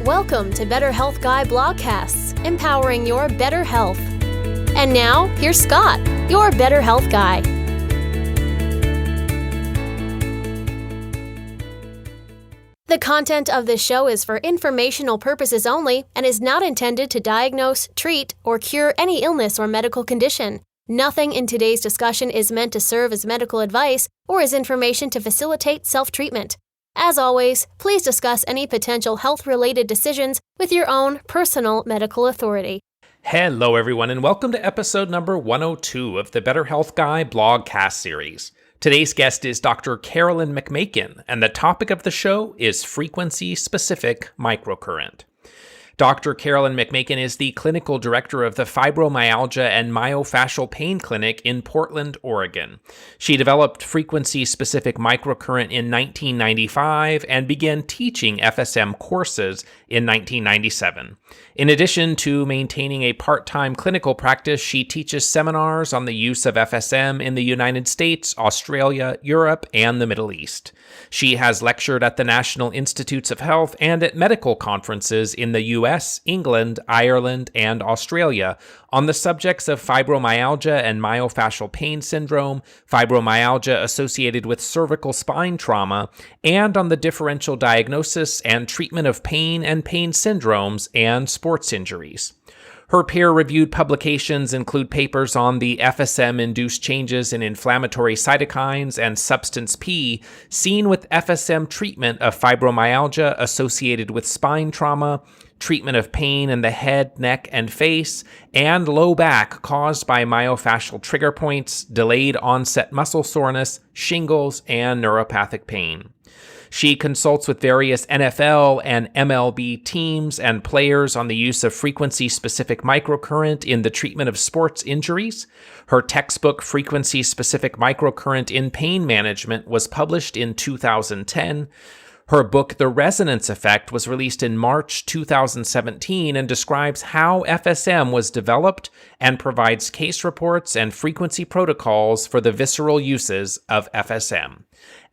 Welcome to Better Health Guy Blogcasts, empowering your better health. And now, here's Scott, your Better Health Guy. The content of this show is for informational purposes only and is not intended to diagnose, treat, or cure any illness or medical condition. Nothing in today's discussion is meant to serve as medical advice or as information to facilitate self-treatment. As always, please discuss any potential health-related decisions with your own personal medical authority. Hello, everyone, and welcome to episode number 102 of the Better Health Guy blogcast series. Today's guest is Dr. Carolyn McMakin, and the topic of the show is Frequency Specific Microcurrent. Dr. Carolyn McMakin is the clinical director of the Fibromyalgia and Myofascial Pain Clinic in Portland, Oregon. She developed Frequency Specific Microcurrent in 1995 and began teaching FSM courses in 1997. In addition to maintaining a part-time clinical practice, she teaches seminars on the use of FSM in the United States, Australia, Europe, and the Middle East. She has lectured at the National Institutes of Health and at medical conferences in the US, England, Ireland, and Australia on the subjects of fibromyalgia and myofascial pain syndrome, fibromyalgia associated with cervical spine trauma, and on the differential diagnosis and treatment of pain and pain syndromes and sports injuries. Her peer-reviewed publications include papers on the FSM-induced changes in inflammatory cytokines and substance P seen with FSM treatment of fibromyalgia associated with spine trauma, treatment of pain in the head, neck, and face, and low back caused by myofascial trigger points, delayed onset muscle soreness, shingles, and neuropathic pain. She consults with various NFL and MLB teams and players on the use of frequency specific microcurrent in the treatment of sports injuries. Her textbook, Frequency Specific Microcurrent in Pain Management, was published in 2010. Her book, The Resonance Effect, was released in March 2017 and describes how FSM was developed and provides case reports and frequency protocols for the visceral uses of FSM.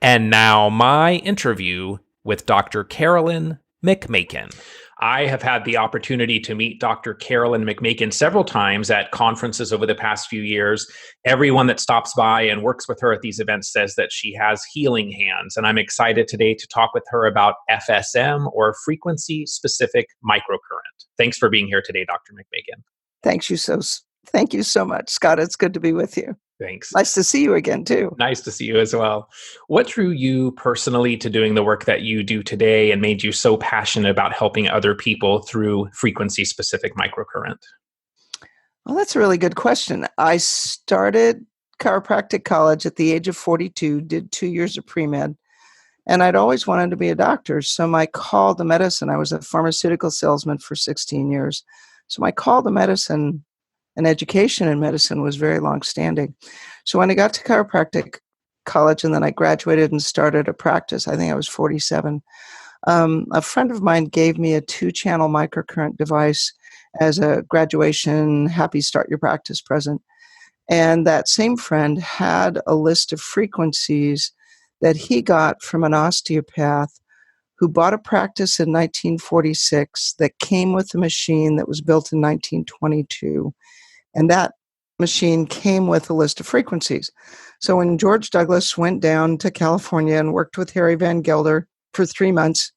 And now my interview with Dr. Carolyn McMakin. I have had the opportunity to meet Dr. Carolyn McMakin several times at conferences over the past few years. Everyone that stops by and works with her at these events says that she has healing hands. And I'm excited today to talk with her about FSM, or Frequency Specific Microcurrent. Thanks for being here today, Dr. McMakin. Thank you so much, Scott. It's good to be with you. Thanks. Nice to see you again, too. Nice to see you as well. What drew you personally to doing the work that you do today and made you so passionate about helping other people through frequency-specific microcurrent? Well, that's a really good question. I started chiropractic college at the age of 42, did 2 years of pre-med, and I'd always wanted to be a doctor. So my call to medicine, I was a pharmaceutical salesman for 16 years. So my call to medicine and education in medicine was very long-standing. So when I got to chiropractic college and then I graduated and started a practice, I think I was 47, a friend of mine gave me a 2-channel microcurrent device as a graduation happy start your practice present. And that same friend had a list of frequencies that he got from an osteopath who bought a practice in 1946 that came with a machine that was built in 1922. And that machine came with a list of frequencies. So when George Douglas went down to California and worked with Harry Van Gelder for 3 months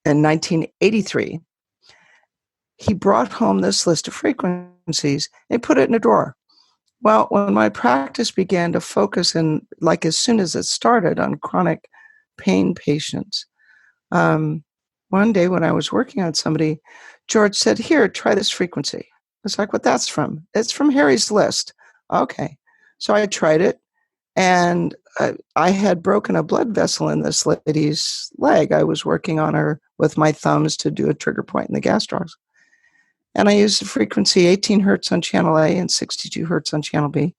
in 1983, he brought home this list of frequencies and put it in a drawer. Well, when my practice began to focus as soon as it started on chronic pain patients, one day when I was working on somebody, George said, "Here, try this frequency." It's like, what that's from? It's from Harry's list. Okay. So I tried it, and I had broken a blood vessel in this lady's leg. I was working on her with my thumbs to do a trigger point in the gastrocs. And I used the frequency 18 hertz on channel A and 62 hertz on channel B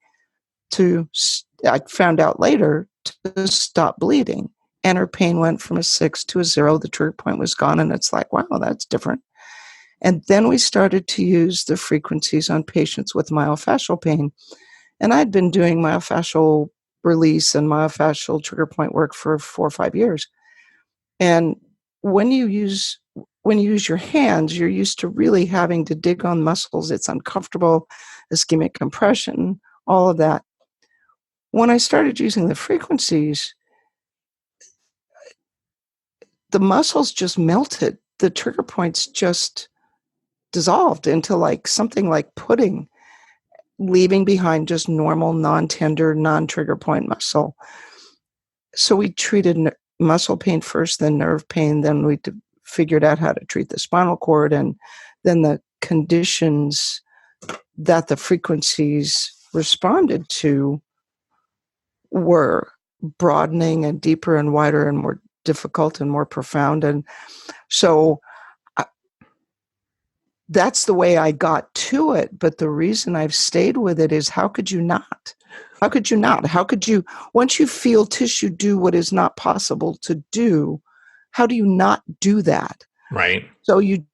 I found out later, to stop bleeding. And her pain went from a 6 to a 0. The trigger point was gone, and it's like, wow, that's different. And then we started to use the frequencies on patients with myofascial pain. And I'd been doing myofascial release and myofascial trigger point work for 4 or 5 years. And when when you use your hands, you're used to really having to dig on muscles. It's uncomfortable, ischemic compression, all of that. When I started using the frequencies, the muscles just melted. The trigger points just dissolved into like something like pudding, leaving behind just normal, non-tender, non-trigger point muscle. So we treated muscle pain first, then nerve pain, then we figured out how to treat the spinal cord, and then the conditions that the frequencies responded to were broadening and deeper and wider and more difficult and more profound. And so that's the way I got to it. But the reason I've stayed with it is, how could you not? How could you not? How could you, once you feel tissue do what is not possible to do, how do you not do that? Right. So you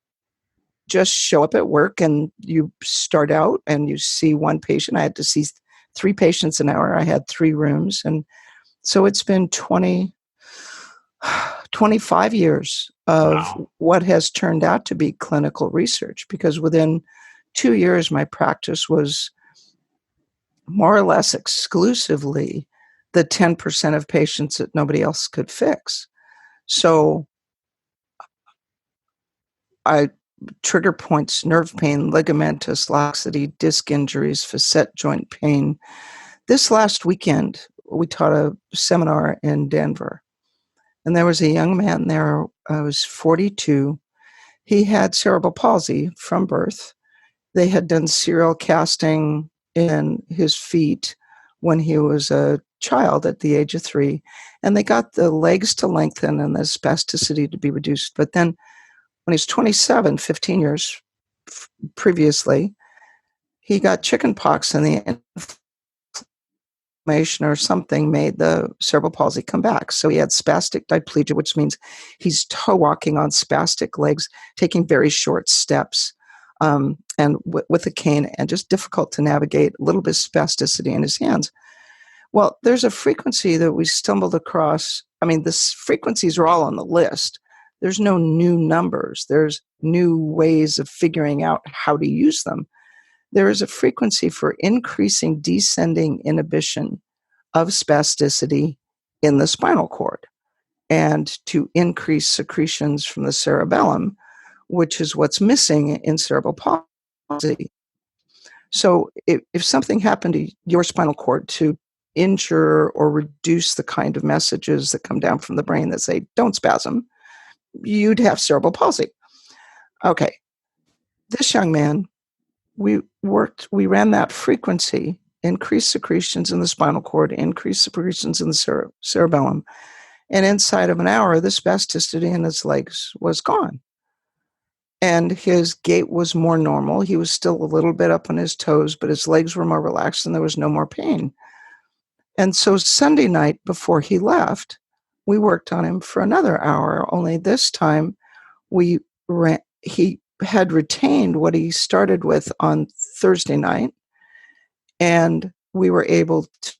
just show up at work and you start out and you see one patient. I had to see 3 patients an hour. I had 3 rooms. And so it's been 25 years of what has turned out to be clinical research, because within 2 years, my practice was more or less exclusively the 10% of patients that nobody else could fix. So trigger points, nerve pain, ligamentous laxity, disc injuries, facet joint pain. This last weekend, we taught a seminar in Denver, and there was a young man there, was 42. He had cerebral palsy from birth. They had done serial casting in his feet when he was a child at the age of 3, and they got the legs to lengthen and the spasticity to be reduced. But then when he was 27, 15 years previously, he got chicken pox, and the inflammation or something made the cerebral palsy come back. So he had spastic diplegia, which means he's toe walking on spastic legs, taking very short steps, and with a cane, and just difficult to navigate, a little bit of spasticity in his hands. Well, there's a frequency that we stumbled across. I mean, the frequencies are all on the list. There's no new numbers. There's new ways of figuring out how to use them. There is a frequency for increasing descending inhibition of spasticity in the spinal cord, and to increase secretions from the cerebellum, which is what's missing in cerebral palsy. So if something happened to your spinal cord to injure or reduce the kind of messages that come down from the brain that say, don't spasm, you'd have cerebral palsy. Okay. This young man, we ran that frequency, increased secretions in the spinal cord, increased secretions in the cerebellum, and inside of an hour, the spasticity in his legs was gone. And his gait was more normal. He was still a little bit up on his toes, but his legs were more relaxed and there was no more pain. And so Sunday night before he left, we worked on him for another hour, only this time he had retained what he started with on Thursday night, and we were able to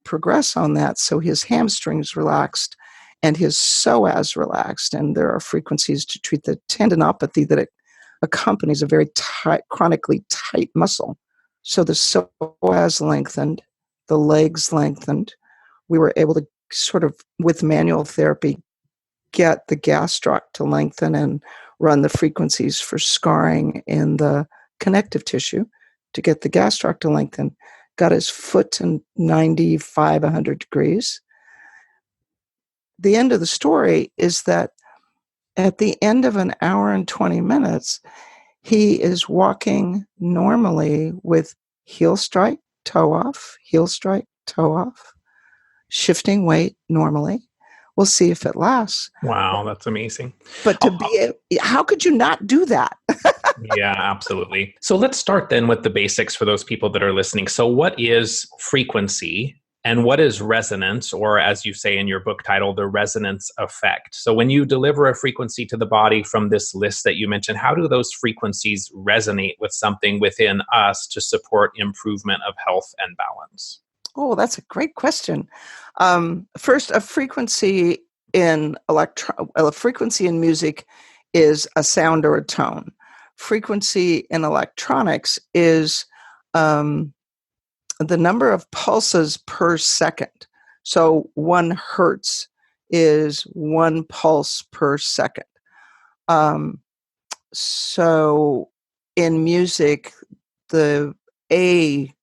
progress on that. So his hamstrings relaxed and his psoas relaxed, and there are frequencies to treat the tendinopathy that accompanies a very tight, chronically tight muscle. So the psoas lengthened, the legs lengthened. We were able to sort of, with manual therapy, get the gastroc to lengthen and run the frequencies for scarring in the connective tissue to get the gastroc to lengthen. Got his foot to 95, 100 degrees. The end of the story is that at the end of an hour and 20 minutes, he is walking normally with heel strike, toe off, heel strike, toe off, shifting weight normally. We'll see if it lasts. Wow, that's amazing. But how could you not do that? Yeah, absolutely. So let's start then with the basics for those people that are listening. So what is frequency and what is resonance, or as you say in your book title, the resonance effect? So when you deliver a frequency to the body from this list that you mentioned, how do those frequencies resonate with something within us to support improvement of health and balance? Oh, that's a great question. First, a frequency in frequency in music is a sound or a tone. Frequency in electronics is the number of pulses per second. So 1 hertz is 1 pulse per second. So in music, the A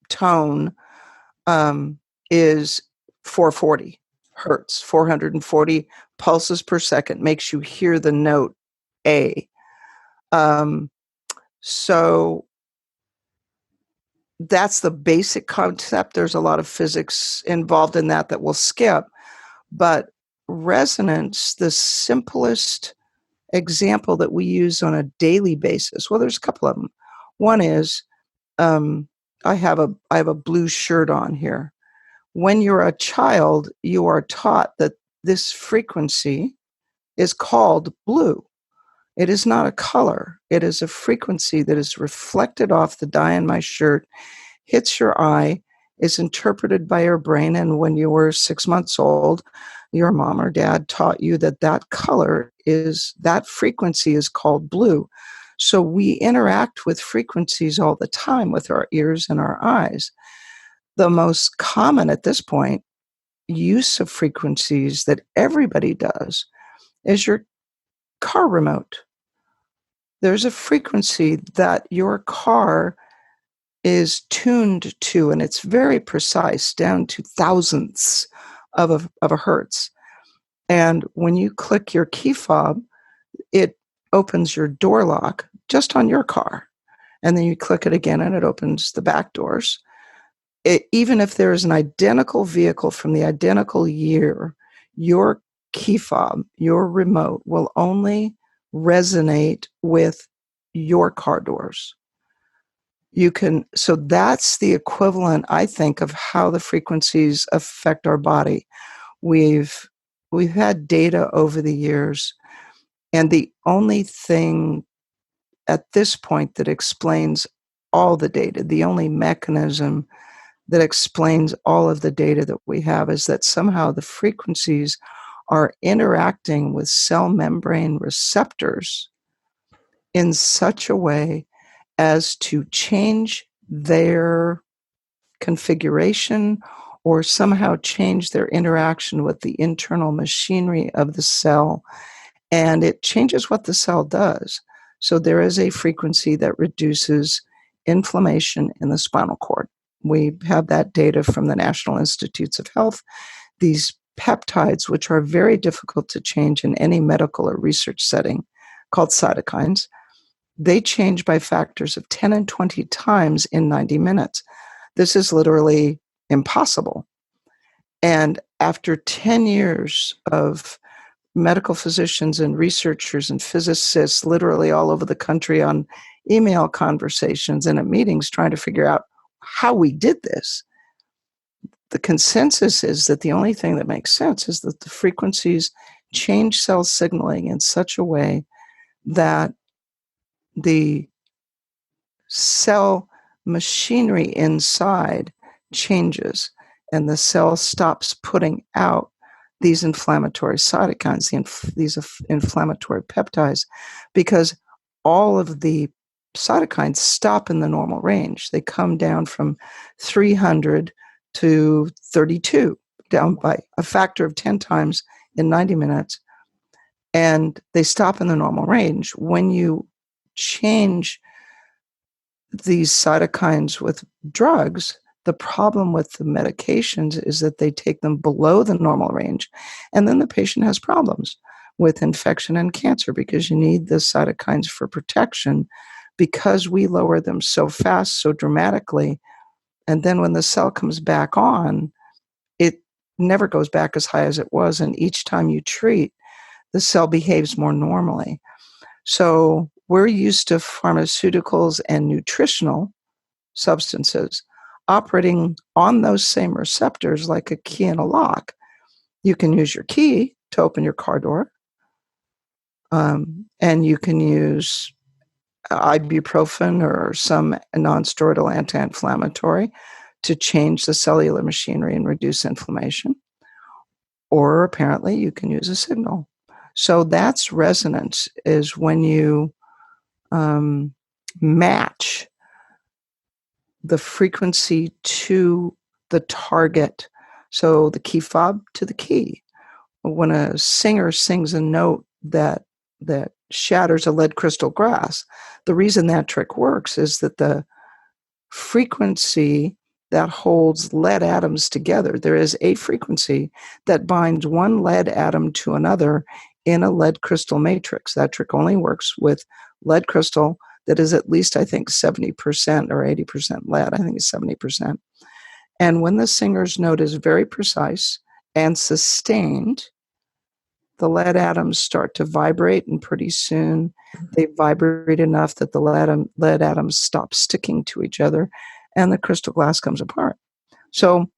tone is 440 hertz, 440 pulses per second, makes you hear the note A. So that's the basic concept. There's a lot of physics involved in that we'll skip. But resonance, the simplest example that we use on a daily basis, well, there's a couple of them. One is I have a blue shirt on here. When you're a child, you are taught that this frequency is called blue. It is not a color. It is a frequency that is reflected off the dye in my shirt, hits your eye, is interpreted by your brain, and when you were 6 months old, your mom or dad taught you that that frequency is called blue. So we interact with frequencies all the time with our ears and our eyes. The most common at this point use of frequencies that everybody does is your car remote. There's a frequency that your car is tuned to, and it's very precise, down to thousandths of a hertz. And when you click your key fob, it opens your door lock just on your car. And then you click it again and it opens the back doors. Even if there is an identical vehicle from the identical year, your key fob, your remote, will only resonate with your car doors. So that's the equivalent, I think, of how the frequencies affect our body. We've had data over the years, and the only thing at this point that explains all the data, the only mechanism that explains all of the data that we have, is that somehow the frequencies are interacting with cell membrane receptors in such a way as to change their configuration or somehow change their interaction with the internal machinery of the cell, and it changes what the cell does. So there is a frequency that reduces inflammation in the spinal cord. We have that data from the National Institutes of Health. These peptides, which are very difficult to change in any medical or research setting, called cytokines, they change by factors of 10 and 20 times in 90 minutes. This is literally impossible. And after 10 years of medical physicians and researchers and physicists literally all over the country on email conversations and at meetings trying to figure out how we did this, the consensus is that the only thing that makes sense is that the frequencies change cell signaling in such a way that the cell machinery inside changes and the cell stops putting out these inflammatory cytokines, these inflammatory peptides, because all of the cytokines stop in the normal range. They come down from 300 to 32, down by a factor of 10 times in 90 minutes, and they stop in the normal range. When you change these cytokines with drugs, the problem with the medications is that they take them below the normal range, and then the patient has problems with infection and cancer because you need the cytokines for protection because we lower them so fast, so dramatically, and then when the cell comes back on, it never goes back as high as it was, and each time you treat, the cell behaves more normally. So we're used to pharmaceuticals and nutritional substances operating on those same receptors like a key and a lock. You can use your key to open your car door, and you can use ibuprofen or some non-steroidal anti-inflammatory to change the cellular machinery and reduce inflammation. or apparently you can use a signal. So that's resonance, is when you match the frequency to the target. So the key fob to the key. When a singer sings a note that shatters a lead crystal glass, the reason that trick works is that the frequency that holds lead atoms together, there is a frequency that binds one lead atom to another in a lead crystal matrix. That trick only works with lead crystal that is at least, I think, 70% or 80% lead. I think it's 70%. And when the singer's note is very precise and sustained, the lead atoms start to vibrate, and pretty soon they vibrate enough that the lead atoms stop sticking to each other, and the crystal glass comes apart. So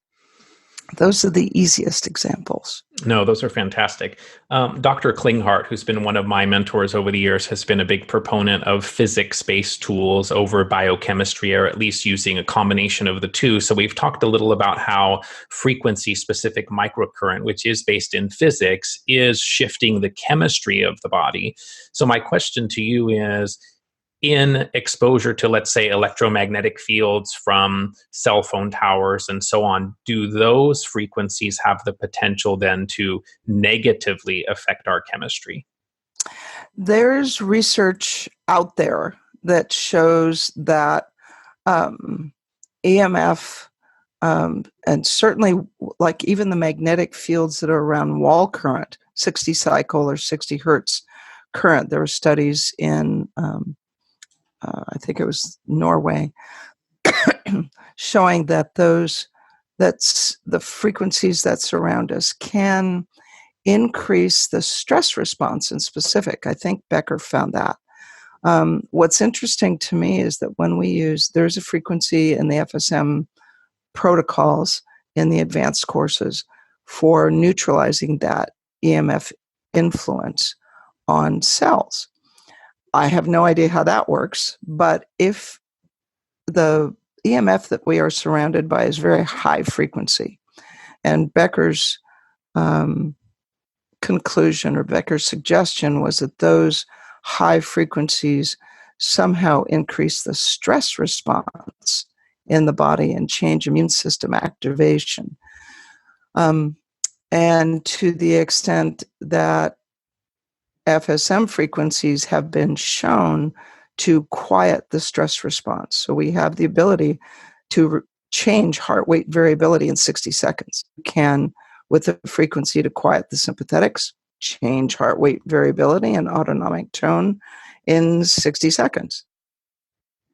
those are the easiest examples. No, those are fantastic. Dr. Klinghardt, who's been one of my mentors over the years, has been a big proponent of physics-based tools over biochemistry, or at least using a combination of the two. So we've talked a little about how frequency-specific microcurrent, which is based in physics, is shifting the chemistry of the body. So my question to you is, in exposure to, let's say, electromagnetic fields from cell phone towers and so on, do those frequencies have the potential then to negatively affect our chemistry? There's research out there that shows that EMF, and certainly like even the magnetic fields that are around wall current, 60 cycle or 60 hertz current, there were studies in I think it was Norway, showing that that's the frequencies that surround us can increase the stress response in specific. I think Becker found that. What's interesting to me is that when there's a frequency in the FSM protocols in the advanced courses for neutralizing that EMF influence on cells. I have no idea how that works, but if the EMF that we are surrounded by is very high frequency, and Becker's conclusion or Becker's suggestion was that those high frequencies somehow increase the stress response in the body and change immune system activation. And to the extent that FSM frequencies have been shown to quiet the stress response. So we have the ability to change heart rate variability in 60 seconds. You can, with the frequency to quiet the sympathetics, change heart rate variability and autonomic tone in 60 seconds.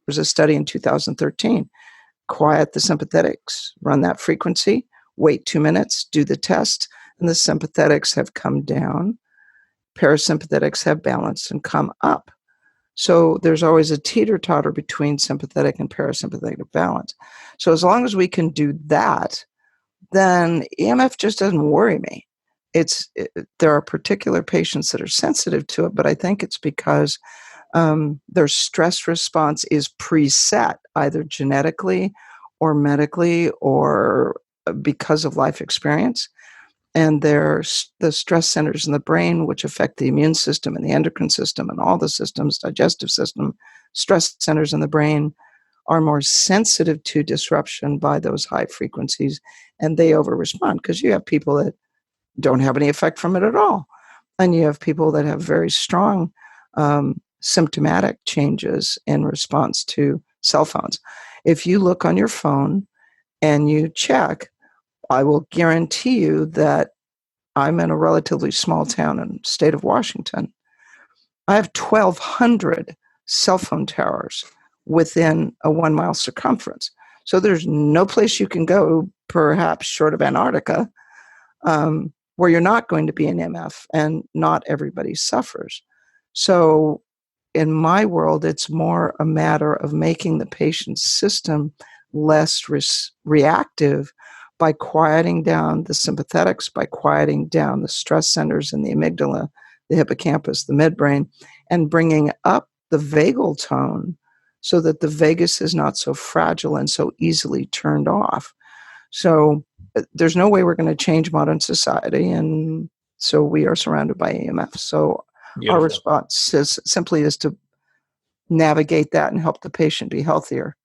There's a study in 2013. Quiet the sympathetics, run that frequency, wait 2 minutes, do the test, and the sympathetics have come down. Parasympathetics have balanced and come up. So there's always a teeter-totter between sympathetic and parasympathetic balance. So as long as we can do that, then EMF just doesn't worry me. There are particular patients that are sensitive to it, but I think it's because their stress response is preset, either genetically or medically or because of life experience. And there's the stress centers in the brain, which affect the immune system and the endocrine system and all the systems, digestive system. Stress centers in the brain are more sensitive to disruption by those high frequencies, and they over-respond because you have people that don't have any effect from it at all. And you have people that have very strong symptomatic changes in response to cell phones. If you look on your phone and you check, I will guarantee you that I'm in a relatively small town in the state of Washington. I have 1,200 cell phone towers within a 1 mile circumference. So there's no place you can go, perhaps short of Antarctica, where you're not going to be an MF, and not everybody suffers. So in my world, it's more a matter of making the patient's system less reactive by quieting down the sympathetics, by quieting down the stress centers in the amygdala, the hippocampus, the midbrain, and bringing up the vagal tone so that the vagus is not so fragile and so easily turned off. So there's no way we're going to change modern society. And so we are surrounded by EMF. So our Beautiful. response is to navigate that and help the patient be healthier.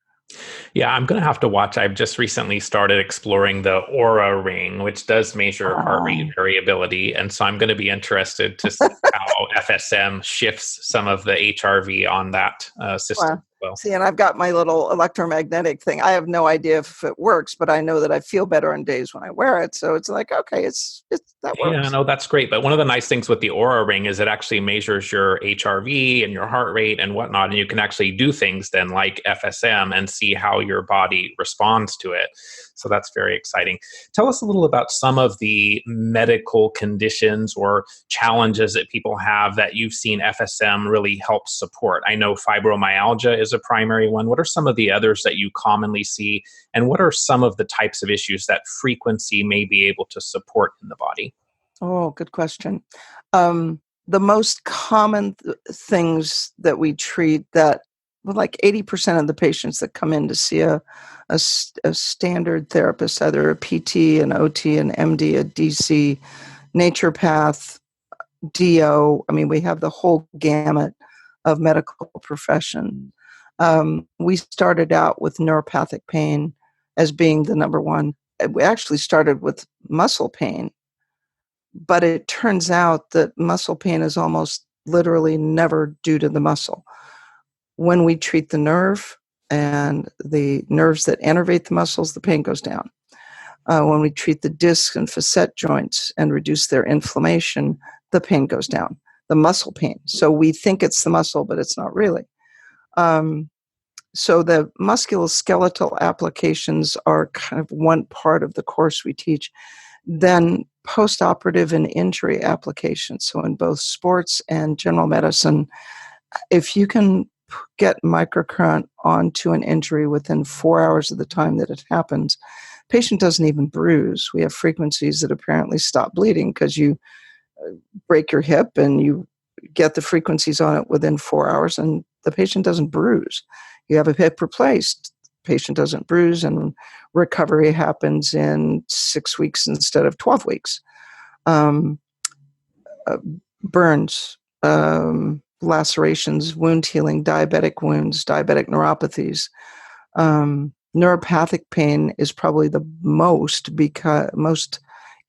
Yeah, I'm going to have to watch. I've just recently started exploring the Aura Ring, which does measure heart rate variability. And so I'm going to be interested to see how FSM shifts some of the HRV on that system. Wow. See, and I've got my little electromagnetic thing. I have no idea if it works, but I know that I feel better on days when I wear it. So it's like, okay, it's that works. Yeah, no, that's great. But one of the nice things with the Aura Ring is it actually measures your HRV and your heart rate and whatnot. And you can actually do things then like FSM and see how your body responds to it. So that's very exciting. Tell us a little about some of the medical conditions or challenges that people have that you've seen FSM really help support. I know fibromyalgia is a primary one. What are some of the others that you commonly see? And what are some of the types of issues that frequency may be able to support in the body? Oh, good question. The most common things that we treat that, well, like 80% of the patients that come in to see a standard therapist, either a PT, an OT, an MD, a DC, naturopath, DO. I mean, we have the whole gamut of medical profession. We started out with neuropathic pain as being the number one. We actually started with muscle pain, but it turns out that muscle pain is almost literally never due to the muscle. When we treat the nerve and the nerves that innervate the muscles, the pain goes down. When we treat the disc and facet joints and reduce their inflammation, the pain goes down, the muscle pain. So we think it's the muscle, but it's not really. So the musculoskeletal applications are kind of one part of the course we teach. Then postoperative and injury applications. So in both sports and general medicine, if you can get microcurrent onto an injury within 4 hours of the time that it happens, patient doesn't even bruise. We have frequencies that apparently stop bleeding because you break your hip and you get the frequencies on it within 4 hours and the patient doesn't bruise. You have a hip replaced, patient doesn't bruise, and recovery happens in 6 weeks instead of 12 weeks. Burns, lacerations, wound healing, diabetic wounds, diabetic neuropathies. Neuropathic pain is probably the most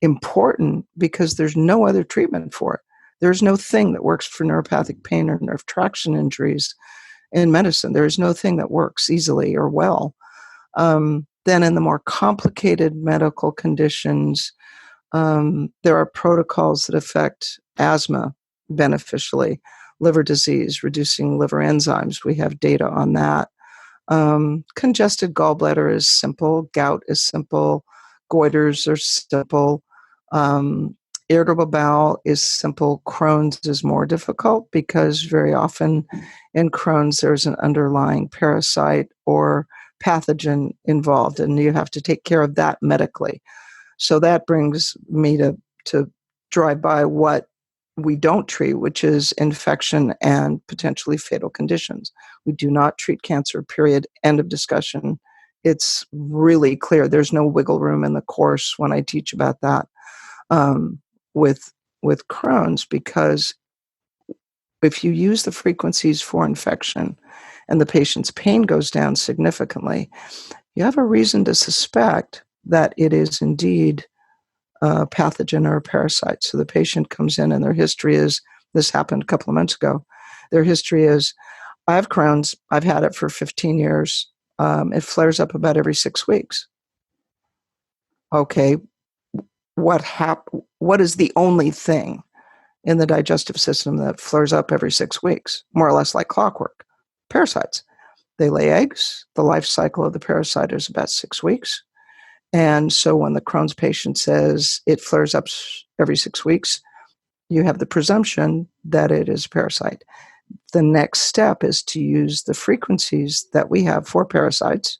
important because there's no other treatment for it. There's no thing that works for neuropathic pain or nerve traction injuries in medicine. There is no thing that works easily or well. Then in the more complicated medical conditions, there are protocols that affect asthma beneficially, liver disease, reducing liver enzymes. We have data on that. Congested gallbladder is simple. Gout is simple. Goiters are simple. Irritable bowel is simple. Crohn's is more difficult because very often in Crohn's there's an underlying parasite or pathogen involved, and you have to take care of that medically. So that brings me to drive by what we don't treat, which is infection and potentially fatal conditions. We do not treat cancer, period. End of discussion. It's really clear. There's no wiggle room in the course when I teach about that with Crohn's, because if you use the frequencies for infection and the patient's pain goes down significantly, you have a reason to suspect that it is indeed a pathogen or a parasite. So the patient comes in and their history is, this happened a couple of months ago, their history is, I have Crohn's, I've had it for 15 years, it flares up about every 6 weeks. Okay, what is the only thing in the digestive system that flares up every 6 weeks, more or less like clockwork? Parasites. They lay eggs. The life cycle of the parasite is about 6 weeks. And so when the Crohn's patient says it flares up every 6 weeks, you have the presumption that it is a parasite. The next step is to use the frequencies that we have for parasites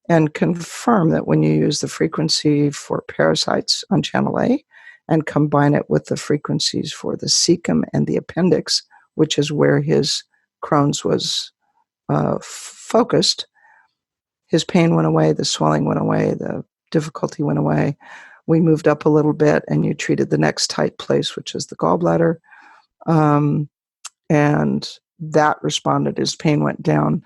and confirm that when you use the frequency for parasites on channel A and combine it with the frequencies for the cecum and the appendix, which is where his Crohn's was focused, his pain went away, the swelling went away, the difficulty went away. We moved up a little bit, and you treated the next tight place, which is the gallbladder. And that responded. His pain went down.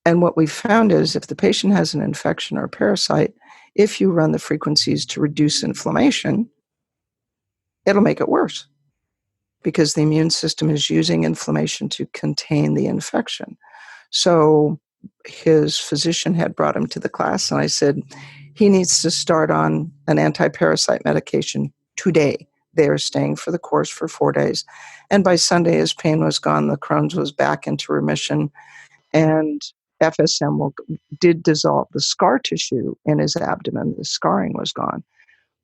And what we found is if the patient has an infection or a parasite, if you run the frequencies to reduce inflammation, it'll make it worse because the immune system is using inflammation to contain the infection. So his physician had brought him to the class, and I said, he needs to start on an anti-parasite medication today. They are staying for the course for 4 days. And by Sunday, his pain was gone. The Crohn's was back into remission. And FSM did dissolve the scar tissue in his abdomen. The scarring was gone.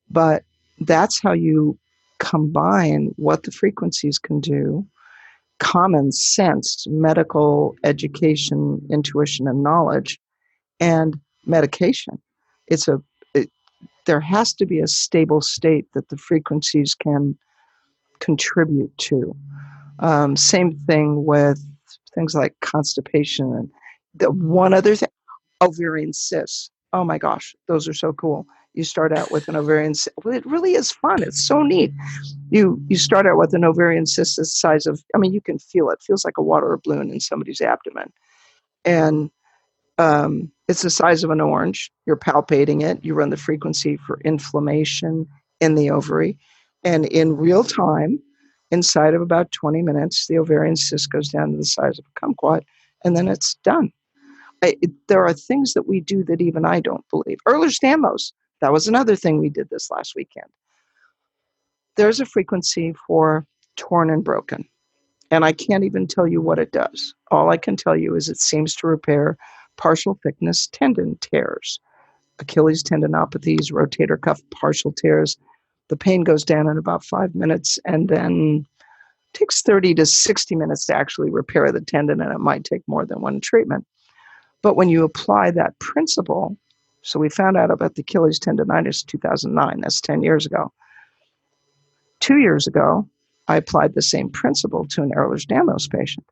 But that's how you combine what the frequencies can do, common sense, medical education, intuition, and knowledge, and medication. There has to be a stable state that the frequencies can contribute to. Same thing with things like constipation. And the one other thing, ovarian cysts. Oh my gosh, those are so cool. You start out with an ovarian cyst. Well, it really is fun. It's so neat. You start out with an ovarian cyst the size of, you can feel it. It feels like a water balloon in somebody's abdomen. And it's the size of an orange. You're palpating it. You run the frequency for inflammation in the ovary. And in real time, inside of about 20 minutes, the ovarian cyst goes down to the size of a kumquat, and then it's done. There are things that we do that even I don't believe. Ehlers-Danlos, that was another thing we did this last weekend. There's a frequency for torn and broken, and I can't even tell you what it does. All I can tell you is it seems to repair partial thickness tendon tears, Achilles tendinopathies, rotator cuff partial tears. The pain goes down in about 5 minutes, and then it takes 30 to 60 minutes to actually repair the tendon, and it might take more than one treatment. But when you apply that principle, so we found out about the Achilles tendonitis in 2009, that's 10 years ago. 2 years ago, I applied the same principle to an Ehlers-Danlos patient.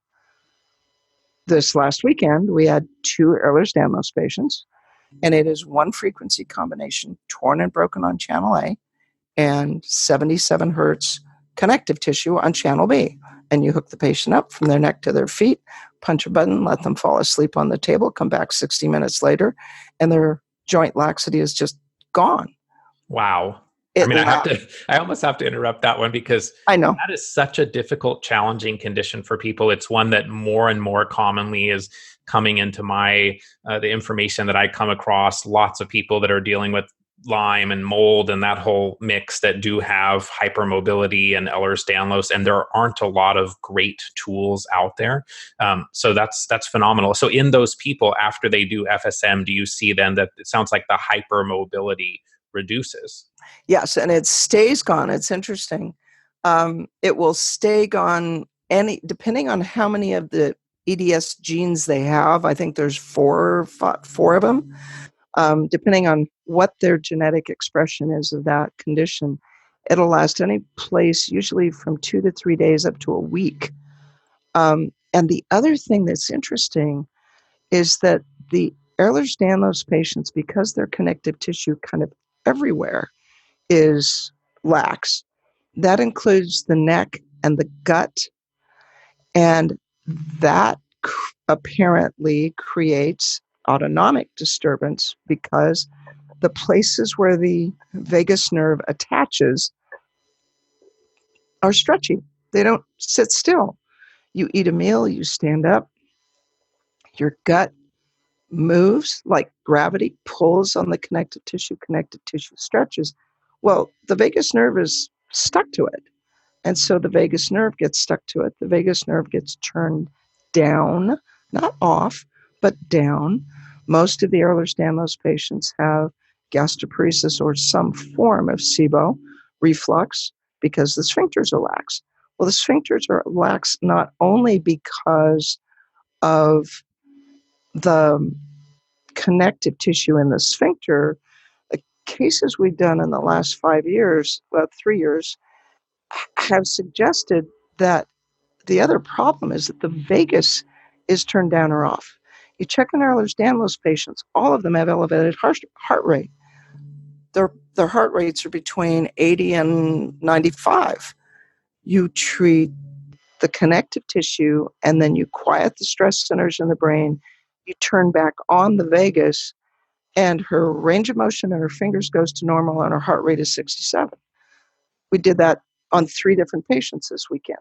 This last weekend, we had 2 Ehlers-Danlos patients, and it is one frequency combination, torn and broken on channel A, and 77 hertz connective tissue on channel B. And you hook the patient up from their neck to their feet, punch a button, let them fall asleep on the table, come back 60 minutes later, and their joint laxity is just gone. Wow. I almost have to interrupt that one because I know that is such a difficult, challenging condition for people. It's one that more and more commonly is coming into the information that I come across. Lots of people that are dealing with Lyme and mold and that whole mix that do have hypermobility and Ehlers-Danlos, and there aren't a lot of great tools out there. So that's phenomenal. So in those people, after they do FSM, do you see then that it sounds like the hypermobility reduces? Yes, and it stays gone. It's interesting. It will stay gone depending on how many of the EDS genes they have. I think there's four of them. Depending on what their genetic expression is of that condition, it'll last any place usually from 2 to 3 days up to a week. And the other thing that's interesting is that the Ehlers-Danlos patients, because their connective tissue kind of everywhere is lax, that includes the neck and the gut, and that apparently creates autonomic disturbance because the places where the vagus nerve attaches are stretchy. They don't sit still. You eat a meal, you stand up, your gut moves like gravity pulls on the connective tissue stretches. Well, the vagus nerve is stuck to it. And so the vagus nerve gets stuck to it. The vagus nerve gets turned down, not off, but down. Most of the Ehlers-Danlos patients have gastroparesis or some form of SIBO, reflux, because the sphincters are lax. Well, the sphincters are lax not only because of the connective tissue in the sphincter. The cases we've done in the last 5 years, 3 years, have suggested that the other problem is that the vagus is turned down or off. You check on Ehlers-Danlos patients, all of them have elevated heart rate. their heart rates are between 80 and 95. You treat the connective tissue, and then you quiet the stress centers in the brain. You turn back on the vagus, and her range of motion and her fingers goes to normal, and her heart rate is 67. We did that on 3 different patients this weekend.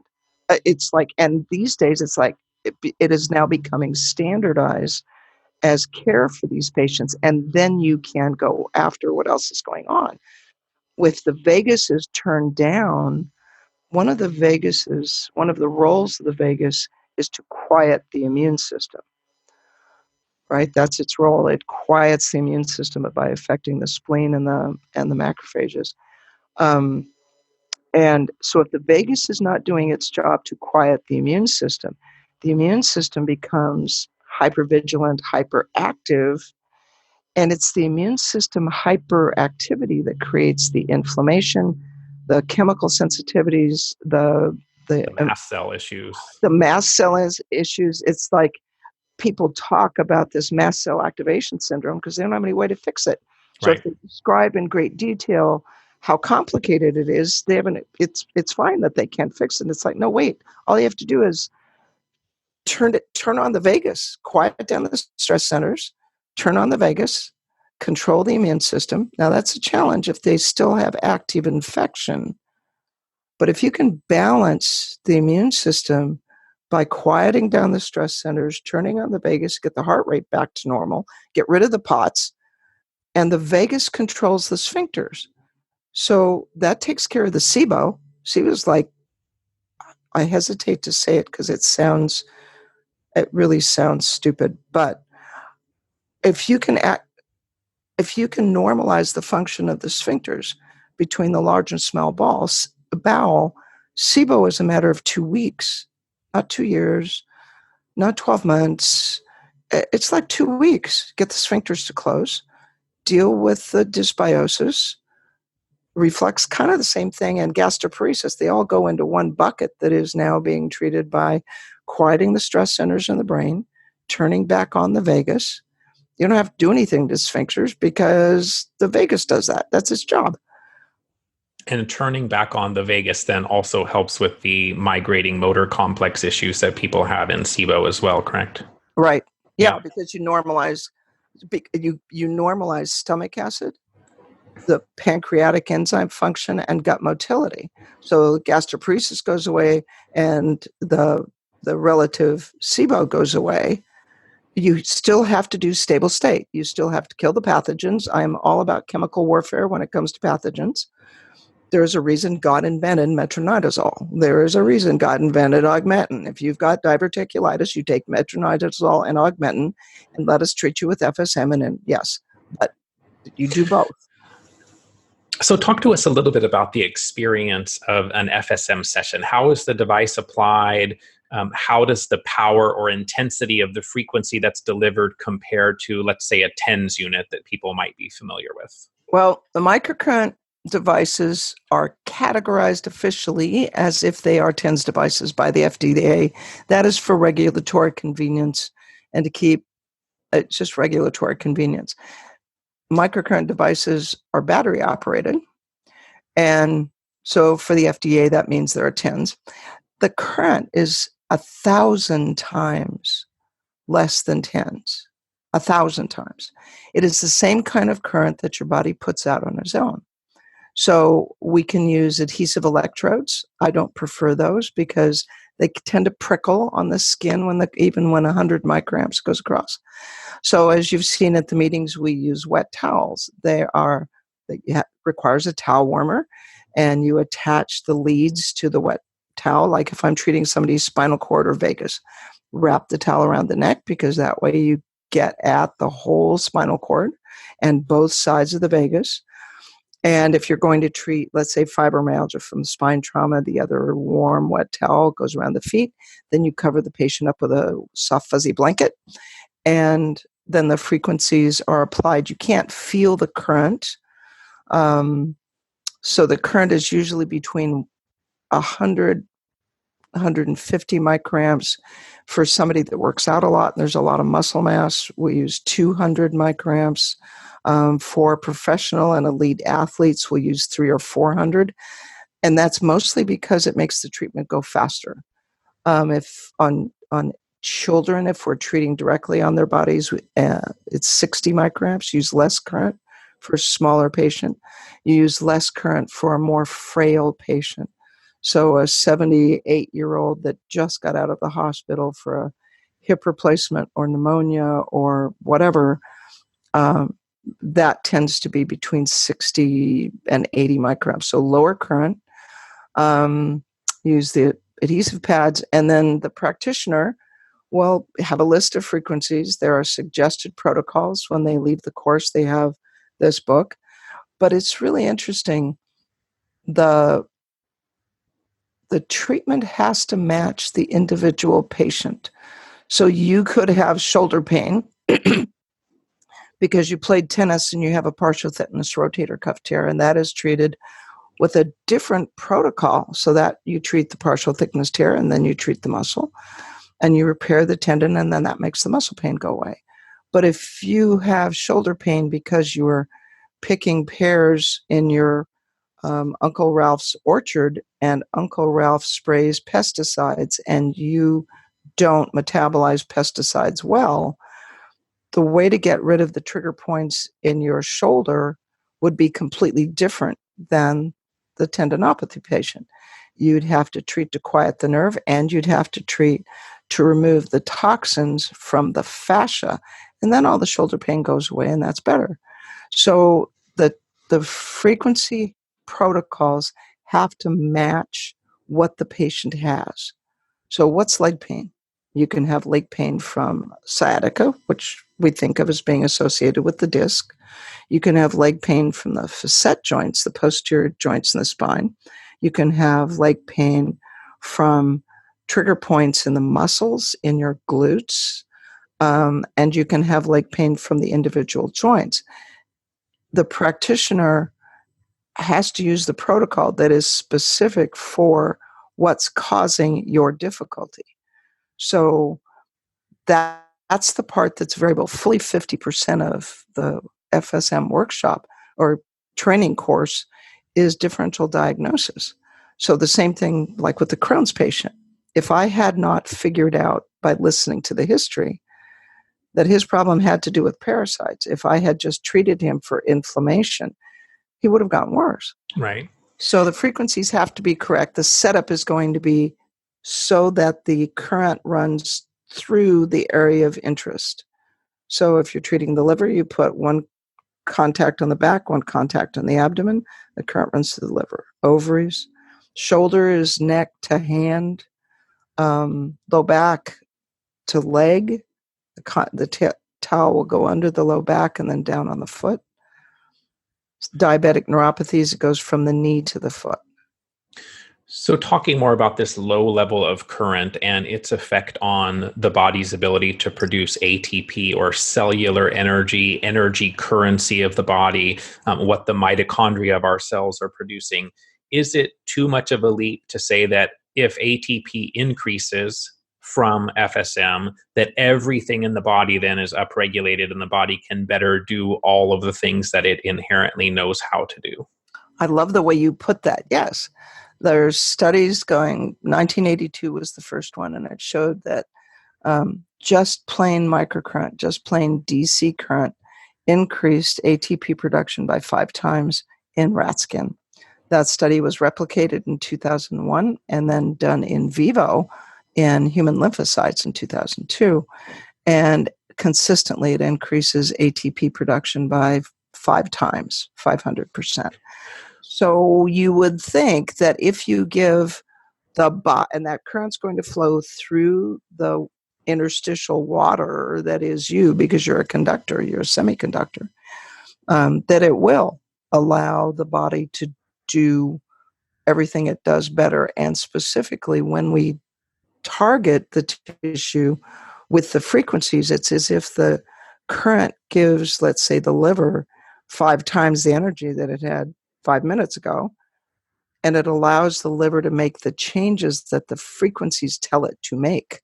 It's like, and these days it's like, it is now becoming standardized as care for these patients, and then you can go after what else is going on. With the vagus is turned down, one of the roles of the vagus is to quiet the immune system, right? That's its role. It quiets the immune system by affecting the spleen and the macrophages. And so if the vagus is not doing its job to quiet the immune system becomes hypervigilant, hyperactive, and it's the immune system hyperactivity that creates the inflammation, the chemical sensitivities, the mast cell issues. The mast cell issues. It's like people talk about this mast cell activation syndrome because they don't have any way to fix it. So Right. if they describe in great detail how complicated it is, they haven't. It's fine that they can't fix it. It's like, no, wait. All you have to do is turn on the vagus, quiet down the stress centers, turn on the vagus, control the immune system. Now that's a challenge if they still have active infection. But if you can balance the immune system by quieting down the stress centers, turning on the vagus, get the heart rate back to normal, get rid of the POTS, and the vagus controls the sphincters. So that takes care of the SIBO. SIBO is like, I hesitate to say it because it really sounds stupid. But if you can normalize the function of the sphincters between the large and small bowel, SIBO is a matter of 2 weeks, not 2 years, not 12 months. It's like 2 weeks. Get the sphincters to close, deal with the dysbiosis, reflux, kind of the same thing, and gastroparesis. They all go into one bucket that is now being treated by quieting the stress centers in the brain, turning back on the vagus. You don't have to do anything to sphincters because the vagus does that. That's its job. And turning back on the vagus then also helps with the migrating motor complex issues that people have in SIBO as well, correct? Right. Yeah. Yeah. Because you normalize stomach acid, the pancreatic enzyme function, and gut motility. So gastroparesis goes away, and the relative SIBO goes away. You still have to do stable state. You still have to kill the pathogens. I'm all about chemical warfare when it comes to pathogens. There's a reason God invented metronidazole. There is a reason God invented augmentin. If you've got diverticulitis, you take metronidazole and augmentin, and let us treat you with FSM. And yes, but you do both. So talk to us a little bit about the experience of an FSM session. How is the device applied? How does the power or intensity of the frequency that's delivered compare to, let's say, a TENS unit that people might be familiar with? Well, the microcurrent devices are categorized officially as if they are TENS devices by the FDA. That is for regulatory convenience and to keep it's just regulatory convenience. Microcurrent devices are battery operated. And so for the FDA, that means there are TENS. The current is 1,000 times less than TENS, 1,000 times. It is the same kind of current that your body puts out on its own. So we can use adhesive electrodes. I don't prefer those because they tend to prickle on the skin even when 100 microamps goes across. So as you've seen at the meetings, we use wet towels. Requires a towel warmer, and you attach the leads to the wet towel. Like if I'm treating somebody's spinal cord or vagus, wrap the towel around the neck because that way you get at the whole spinal cord and both sides of the vagus. And if you're going to treat, let's say, fibromyalgia from spine trauma, the other warm, wet towel goes around the feet. Then you cover the patient up with a soft, fuzzy blanket. And then the frequencies are applied. You can't feel the current. So the current is usually between 100 150 micrograms. For somebody that works out a lot and there's a lot of muscle mass, we use 200 micrograms. For professional and elite athletes, we'll use 300 or 400. And that's mostly because it makes the treatment go faster. If on children, if we're treating directly on their bodies, it's 60 micrograms. Use less current for a smaller patient. You use less current for a more frail patient. So a 78-year-old that just got out of the hospital for a hip replacement or pneumonia or whatever, that tends to be between 60 and 80 micrograms. So lower current. Use the adhesive pads, and then the practitioner will have a list of frequencies. There are suggested protocols. When they leave the course, they have this book. But it's really interesting. The treatment has to match the individual patient. So you could have shoulder pain because you played tennis and you have a partial thickness rotator cuff tear, and that is treated with a different protocol, so that you treat the partial thickness tear and then you treat the muscle and you repair the tendon, and then that makes the muscle pain go away. But if you have shoulder pain because you were picking pears in your Uncle Ralph's orchard and Uncle Ralph sprays pesticides and you don't metabolize pesticides well, the way to get rid of the trigger points in your shoulder would be completely different than the tendinopathy patient. You'd have to treat to quiet the nerve, and you'd have to treat to remove the toxins from the fascia, and then all the shoulder pain goes away, and that's better. So the frequency protocols have to match what the patient has. So what's leg pain? You can have leg pain from sciatica, which we think of as being associated with the disc. You can have leg pain from the facet joints, the posterior joints in the spine. You can have leg pain from trigger points in the muscles in your glutes. And you can have leg pain from the individual joints. The practitioner has to use the protocol that is specific for what's causing your difficulty. So that's the part that's variable. Fully 50% of the FSM workshop or training course is differential diagnosis. So the same thing like with the Crohn's patient. If I had not figured out by listening to the history that his problem had to do with parasites, if I had just treated him for inflammation, he would have gotten worse. Right. So the frequencies have to be correct. The setup is going to be so that the current runs through the area of interest. So if you're treating the liver, you put one contact on the back, one contact on the abdomen. The current runs to the liver. Ovaries. Shoulder is neck to hand. Low back to leg. The towel will go under the low back and then down on the foot. Diabetic neuropathies, it goes from the knee to the foot. So talking more about this low level of current and its effect on the body's ability to produce ATP or cellular energy currency of the body, what the mitochondria of our cells are producing, is it too much of a leap to say that if ATP increases from FSM, that everything in the body then is upregulated and the body can better do all of the things that it inherently knows how to do? I love the way you put that. Yes. There's studies going, 1982 was the first one, and it showed that just plain microcurrent, just plain DC current increased ATP production by 5 times in rat skin. That study was replicated in 2001 and then done in vivo in human lymphocytes in 2002. And consistently it increases ATP production by 5 times, 500%. So you would think that if you give and that current's going to flow through the interstitial water that is you, because you're a conductor, you're a semiconductor, that it will allow the body to do everything it does better. And specifically when we target the tissue with the frequencies, it's as if the current gives, let's say, the liver 5 times the energy that it had 5 minutes ago. and it allows the liver to make the changes that the frequencies tell it to make.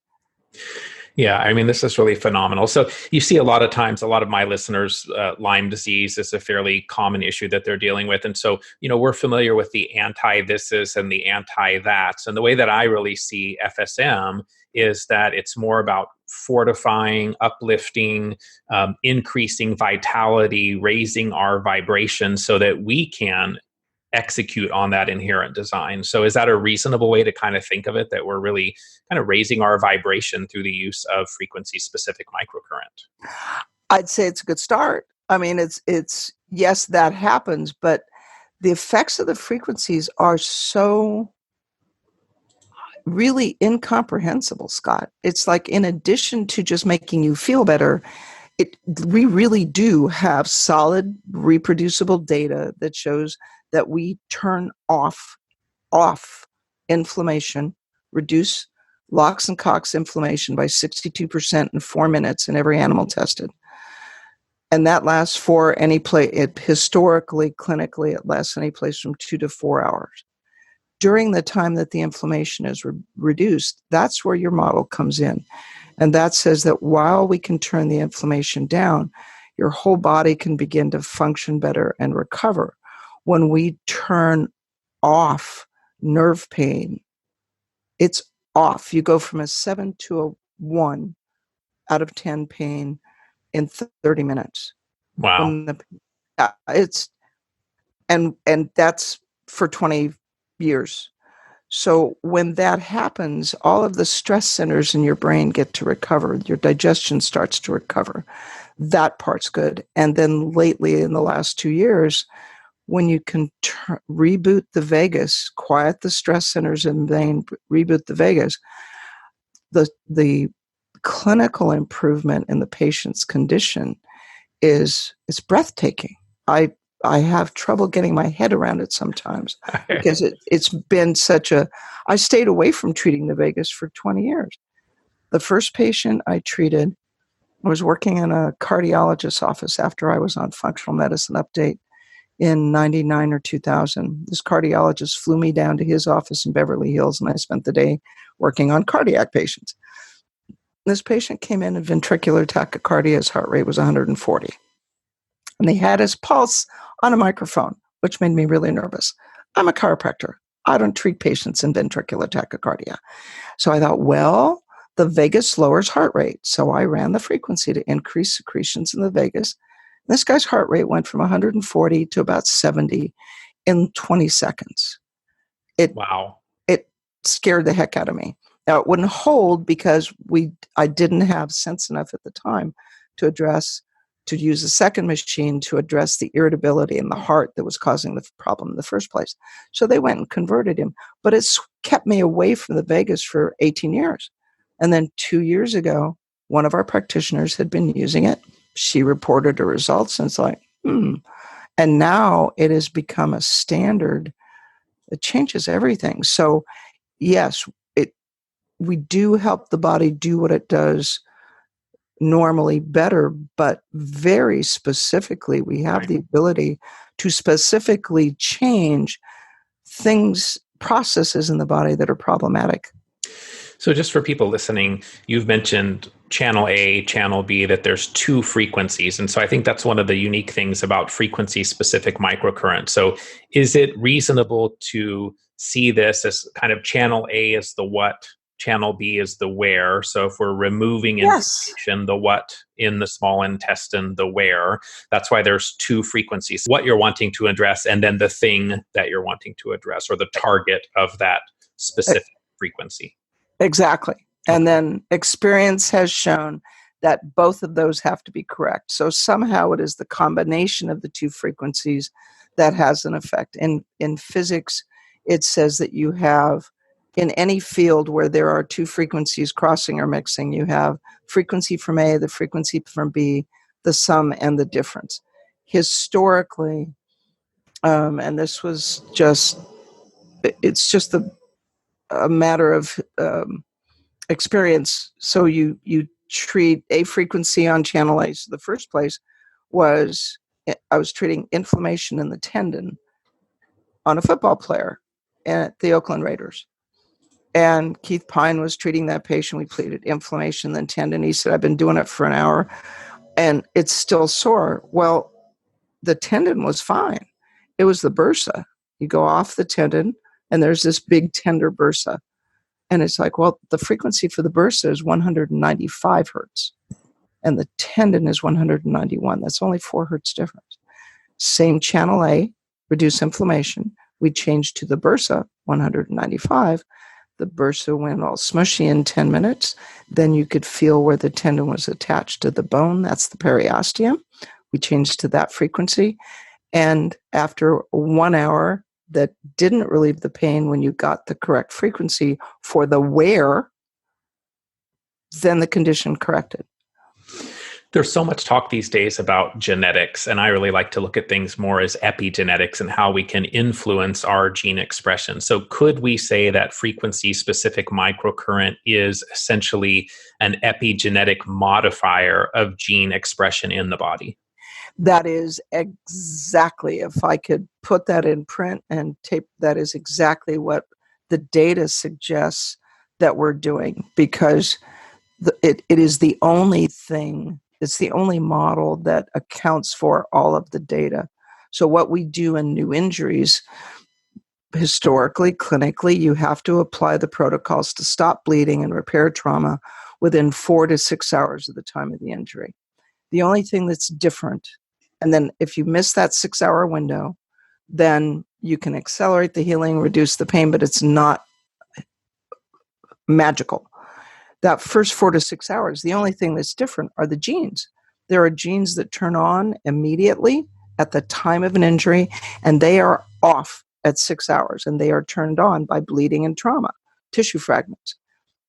Yeah, I mean, this is really phenomenal. So you see a lot of times, a lot of my listeners, Lyme disease is a fairly common issue that they're dealing with. And so, we're familiar with the anti-thisis and the anti-thats. And the way that I really see FSM is that it's more about fortifying, uplifting, increasing vitality, raising our vibration so that we can execute on that inherent design. So is that a reasonable way to kind of think of it, that we're really kind of raising our vibration through the use of frequency specific microcurrent? I'd say it's a good start. I mean, it's yes, that happens, but the effects of the frequencies are so really incomprehensible, Scott. It's like, in addition to just making you feel better, we really do have solid reproducible data that shows that we turn off inflammation, reduce Lox and Cox inflammation by 62% in 4 minutes in every animal tested. And that lasts for historically, clinically, it lasts any place from 2 to 4 hours. During the time that the inflammation is reduced, that's where your model comes in. And that says that while we can turn the inflammation down, your whole body can begin to function better and recover. When we turn off nerve pain, it's off. You go from a 7 to a 1 out of 10 pain in 30 minutes. Wow. And that's for 20 years. So when that happens, all of the stress centers in your brain get to recover. Your digestion starts to recover. That part's good. And then lately, in the last 2 years, when you can reboot the vagus, quiet the stress centers in the brain, reboot the vagus, the clinical improvement in the patient's condition is breathtaking. I have trouble getting my head around it sometimes because it's been I stayed away from treating the vagus for 20 years. The first patient I treated, I was working in a cardiologist's office after I was on Functional Medicine Update in 99 or 2000. This cardiologist flew me down to his office in Beverly Hills, and I spent the day working on cardiac patients. This patient came in ventricular tachycardia. His heart rate was 140. And they had his pulse on a microphone, which made me really nervous. I'm a chiropractor. I don't treat patients in ventricular tachycardia. So I thought, well, the vagus lowers heart rate. So I ran the frequency to increase secretions in the vagus. This guy's heart rate went from 140 to about 70 in 20 seconds. Wow. It scared the heck out of me. Now, it wouldn't hold because I didn't have sense enough at the time to use a second machine to address the irritability in the heart that was causing the problem in the first place. So they went and converted him. But it's kept me away from the vagus for 18 years. And then 2 years ago, one of our practitioners had been using it. She reported her results, and it's like, And now it has become a standard. It changes everything. So yes, we do help the body do what it does normally better, but very specifically, we have the ability to specifically change processes in the body that are problematic. So just for people listening, you've mentioned channel A, channel B, that there's 2 frequencies. And so I think that's one of the unique things about frequency specific microcurrent. So is it reasonable to see this as kind of channel A is the what, channel B is the where? So if we're removing inflammation, the what in the small intestine, the where, that's why there's 2 frequencies, what you're wanting to address, and then the thing that you're wanting to address, or the target of that specific frequency. Exactly. And then experience has shown that both of those have to be correct. So somehow it is the combination of the 2 frequencies that has an effect. In physics, it says that you have, in any field where there are 2 frequencies crossing or mixing, you have frequency from A, the frequency from B, the sum, and the difference. Historically, and this was it's just a matter of experience. So you treat a frequency on channel A. So the first place was I was treating inflammation in the tendon on a football player. at the Oakland Raiders. And Keith Pine was treating that patient. We pleaded inflammation, then tendon. He said, I've been doing it for an hour and it's still sore. Well, the tendon was fine. It was the bursa. You go off the tendon and there's this big tender bursa. And it's like, well, the frequency for the bursa is 195 hertz. And the tendon is 191. That's only 4 hertz difference. Same channel A, reduce inflammation. We changed to the bursa, 195. The bursa went all smushy in 10 minutes. Then you could feel where the tendon was attached to the bone. That's the periosteum. We changed to that frequency. And after 1 hour, that didn't relieve the pain when you got the correct frequency for the wear, then the condition corrected. There's so much talk these days about genetics, and I really like to look at things more as epigenetics and how we can influence our gene expression. So could we say that frequency specific microcurrent is essentially an epigenetic modifier of gene expression in the body? That is exactly, if I could put that in print and tape, that is exactly what the data suggests that we're doing, because it is the only thing, it's the only model that accounts for all of the data. So what we do in new injuries, historically, clinically, you have to apply the protocols to stop bleeding and repair trauma within 4 to 6 hours of the time of the injury. The only thing that's different, and then if you miss that 6-hour window, then you can accelerate the healing, reduce the pain, but it's not magical. That first 4 to 6 hours, the only thing that's different are the genes. There are genes that turn on immediately at the time of an injury, and they are off at 6 hours, and they are turned on by bleeding and trauma, tissue fragments.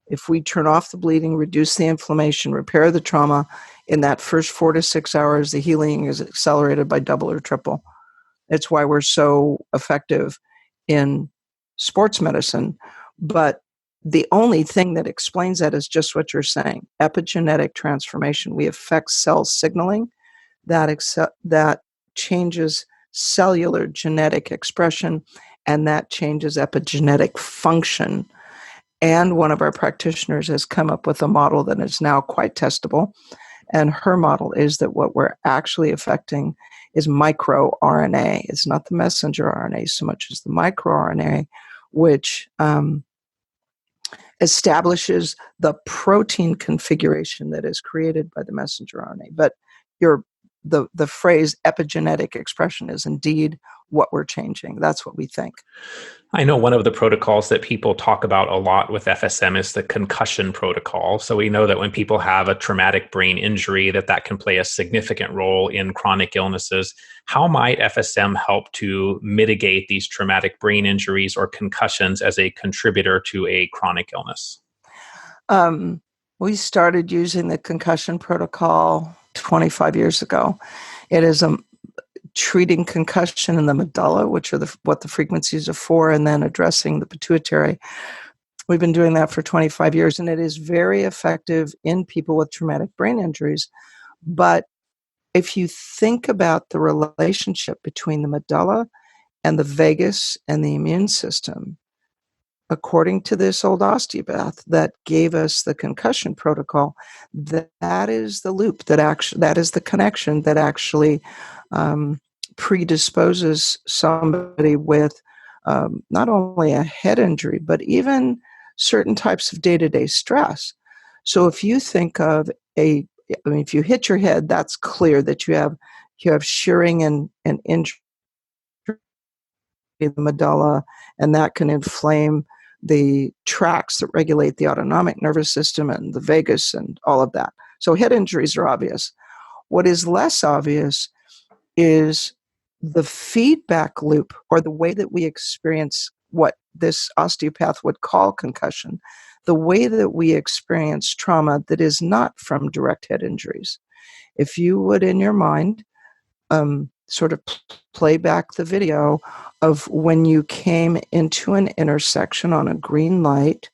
If we turn off the bleeding, reduce the inflammation, repair the trauma, in that first 4 to 6 hours, the healing is accelerated by double or triple. It's why we're so effective in sports medicine. But the only thing that explains that is just what you're saying, epigenetic transformation. We affect cell signaling that changes cellular genetic expression, and that changes epigenetic function. And one of our practitioners has come up with a model that is now quite testable. And her model is that what we're actually affecting is microRNA. It's not the messenger RNA so much as the microRNA, which establishes the protein configuration that is created by the messenger RNA. But the phrase epigenetic expression is indeed what we're changing. That's what we think. I know one of the protocols that people talk about a lot with FSM is the concussion protocol. So we know that when people have a traumatic brain injury, that can play a significant role in chronic illnesses. How might FSM help to mitigate these traumatic brain injuries or concussions as a contributor to a chronic illness? We started using the concussion protocol 25 years ago. It is treating concussion in the medulla, which are what the frequencies are for, and then addressing the pituitary. We've been doing that for 25 years, and it is very effective in people with traumatic brain injuries. But if you think about the relationship between the medulla and the vagus and the immune system, according to this old osteopath that gave us the concussion protocol, that is the loop that is the connection that actually predisposes somebody with not only a head injury, but even certain types of day-to-day stress. So if you think of if you hit your head, that's clear that you have shearing and injury in the medulla, and that can inflame the tracts that regulate the autonomic nervous system and the vagus and all of that. So head injuries are obvious. What is less obvious is the feedback loop, or the way that we experience what this osteopath would call concussion, the way that we experience trauma that is not from direct head injuries. If you would, in your mind, sort of play back the video of when you came into an intersection on a green light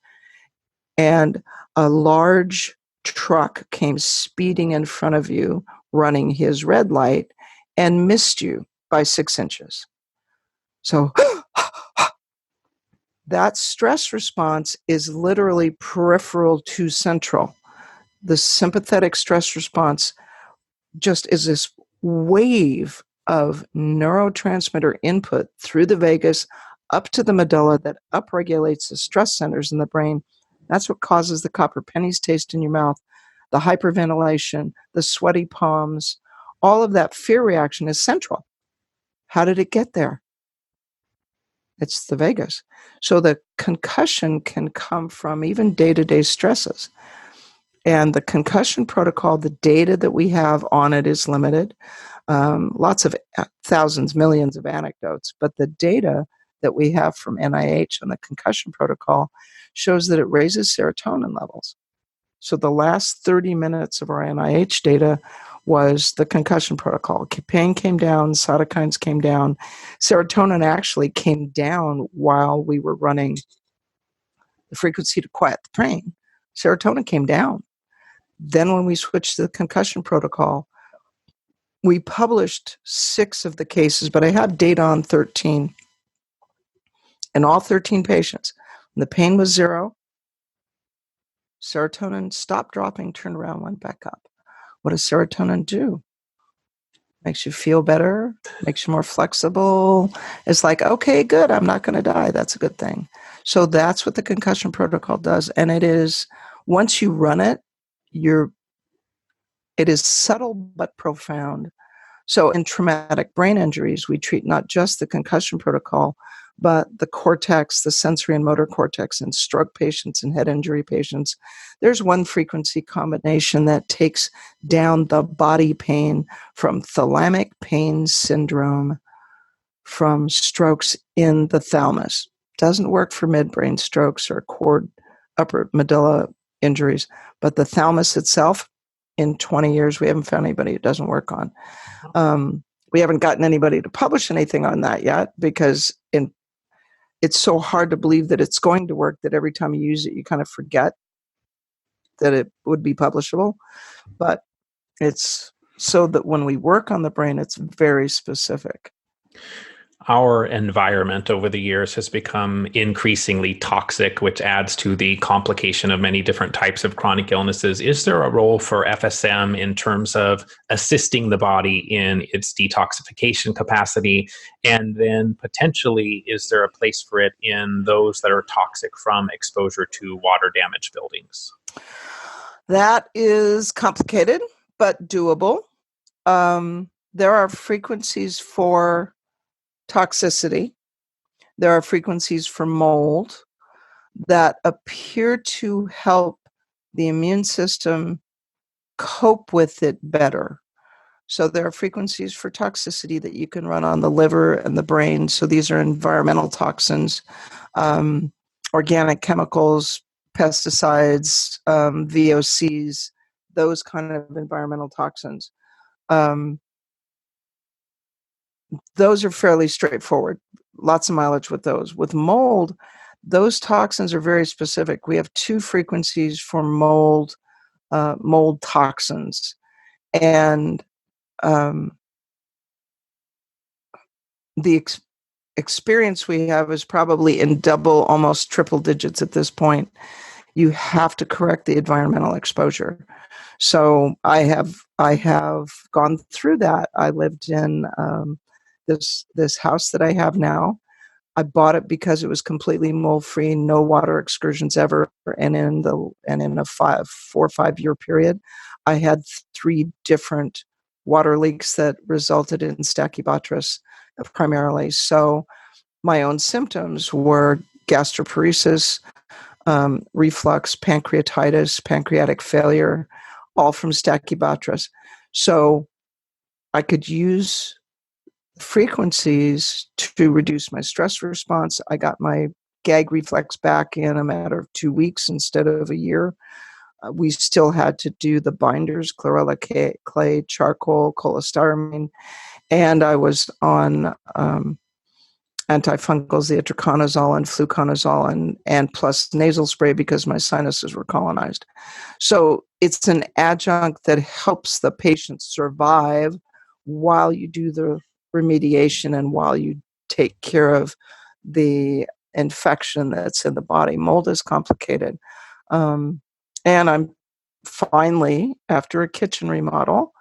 and a large truck came speeding in front of you, running his red light, and missed you by 6 inches. So that stress response is literally peripheral to central. The sympathetic stress response just is this wave of neurotransmitter input through the vagus up to the medulla that upregulates the stress centers in the brain. That's what causes the copper pennies taste in your mouth, the hyperventilation, the sweaty palms. All of that fear reaction is central. How did it get there? It's the vagus. So the concussion can come from even day-to-day stresses. And the concussion protocol, the data that we have on it is limited. Lots of thousands, millions of anecdotes, but the data that we have from NIH on the concussion protocol shows that it raises serotonin levels. So the last 30 minutes of our NIH data was the concussion protocol. Pain came down, cytokines came down. Serotonin actually came down while we were running the frequency to quiet the brain. Serotonin came down. Then when we switched to the concussion protocol, we published 6 of the cases, but I have data on 13. In all 13 patients, when the pain was 0, serotonin stopped dropping, turned around, went back up. What does serotonin do? Makes you feel better, makes you more flexible. It's like, okay, good, I'm not going to die. That's a good thing. So that's what the concussion protocol does. And it is, once you run it, it is subtle but profound. So in traumatic brain injuries, we treat not just the concussion protocol, but the cortex, the sensory and motor cortex in stroke patients and head injury patients. There's one frequency combination that takes down the body pain from thalamic pain syndrome from strokes in the thalamus. Doesn't work for midbrain strokes or upper medulla injuries, but the thalamus itself, in 20 years, we haven't found anybody it doesn't work on. We haven't gotten anybody to publish anything on that yet because it's so hard to believe that it's going to work that every time you use it, you kind of forget that it would be publishable. But it's so that when we work on the brain, it's very specific. Our environment over the years has become increasingly toxic, which adds to the complication of many different types of chronic illnesses. Is there a role for FSM in terms of assisting the body in its detoxification capacity? And then potentially, is there a place for it in those that are toxic from exposure to water damaged buildings? That is complicated, but doable. There are frequencies for toxicity. There are frequencies for mold that appear to help the immune system cope with it better. So there are frequencies for toxicity that you can run on the liver and the brain. So these are environmental toxins, organic chemicals, pesticides, VOCs, those kind of environmental toxins. Those are fairly straightforward. Lots of mileage with those. With mold, those toxins are very specific. We have 2 frequencies for mold toxins. And the experience we have is probably in double, almost triple digits at this point. You have to correct the environmental exposure. So I have gone through that. I lived in this house that I have now. I bought it because it was completely mold-free, no water excursions ever. And in a 4 or 5 year period, I had 3 different water leaks that resulted in stachybotrys primarily. So my own symptoms were gastroparesis, reflux, pancreatitis, pancreatic failure, all from stachybotrys. So I could use frequencies to reduce my stress response. I got my gag reflex back in a matter of 2 weeks instead of a year. We still had to do the binders, chlorella clay, charcoal, cholestyramine, and I was on antifungals, the itraconazole and fluconazole, and plus nasal spray because my sinuses were colonized. So it's an adjunct that helps the patient survive while you do the remediation and while you take care of the infection that's in the body. Mold is complicated. And I'm finally, after a kitchen remodel,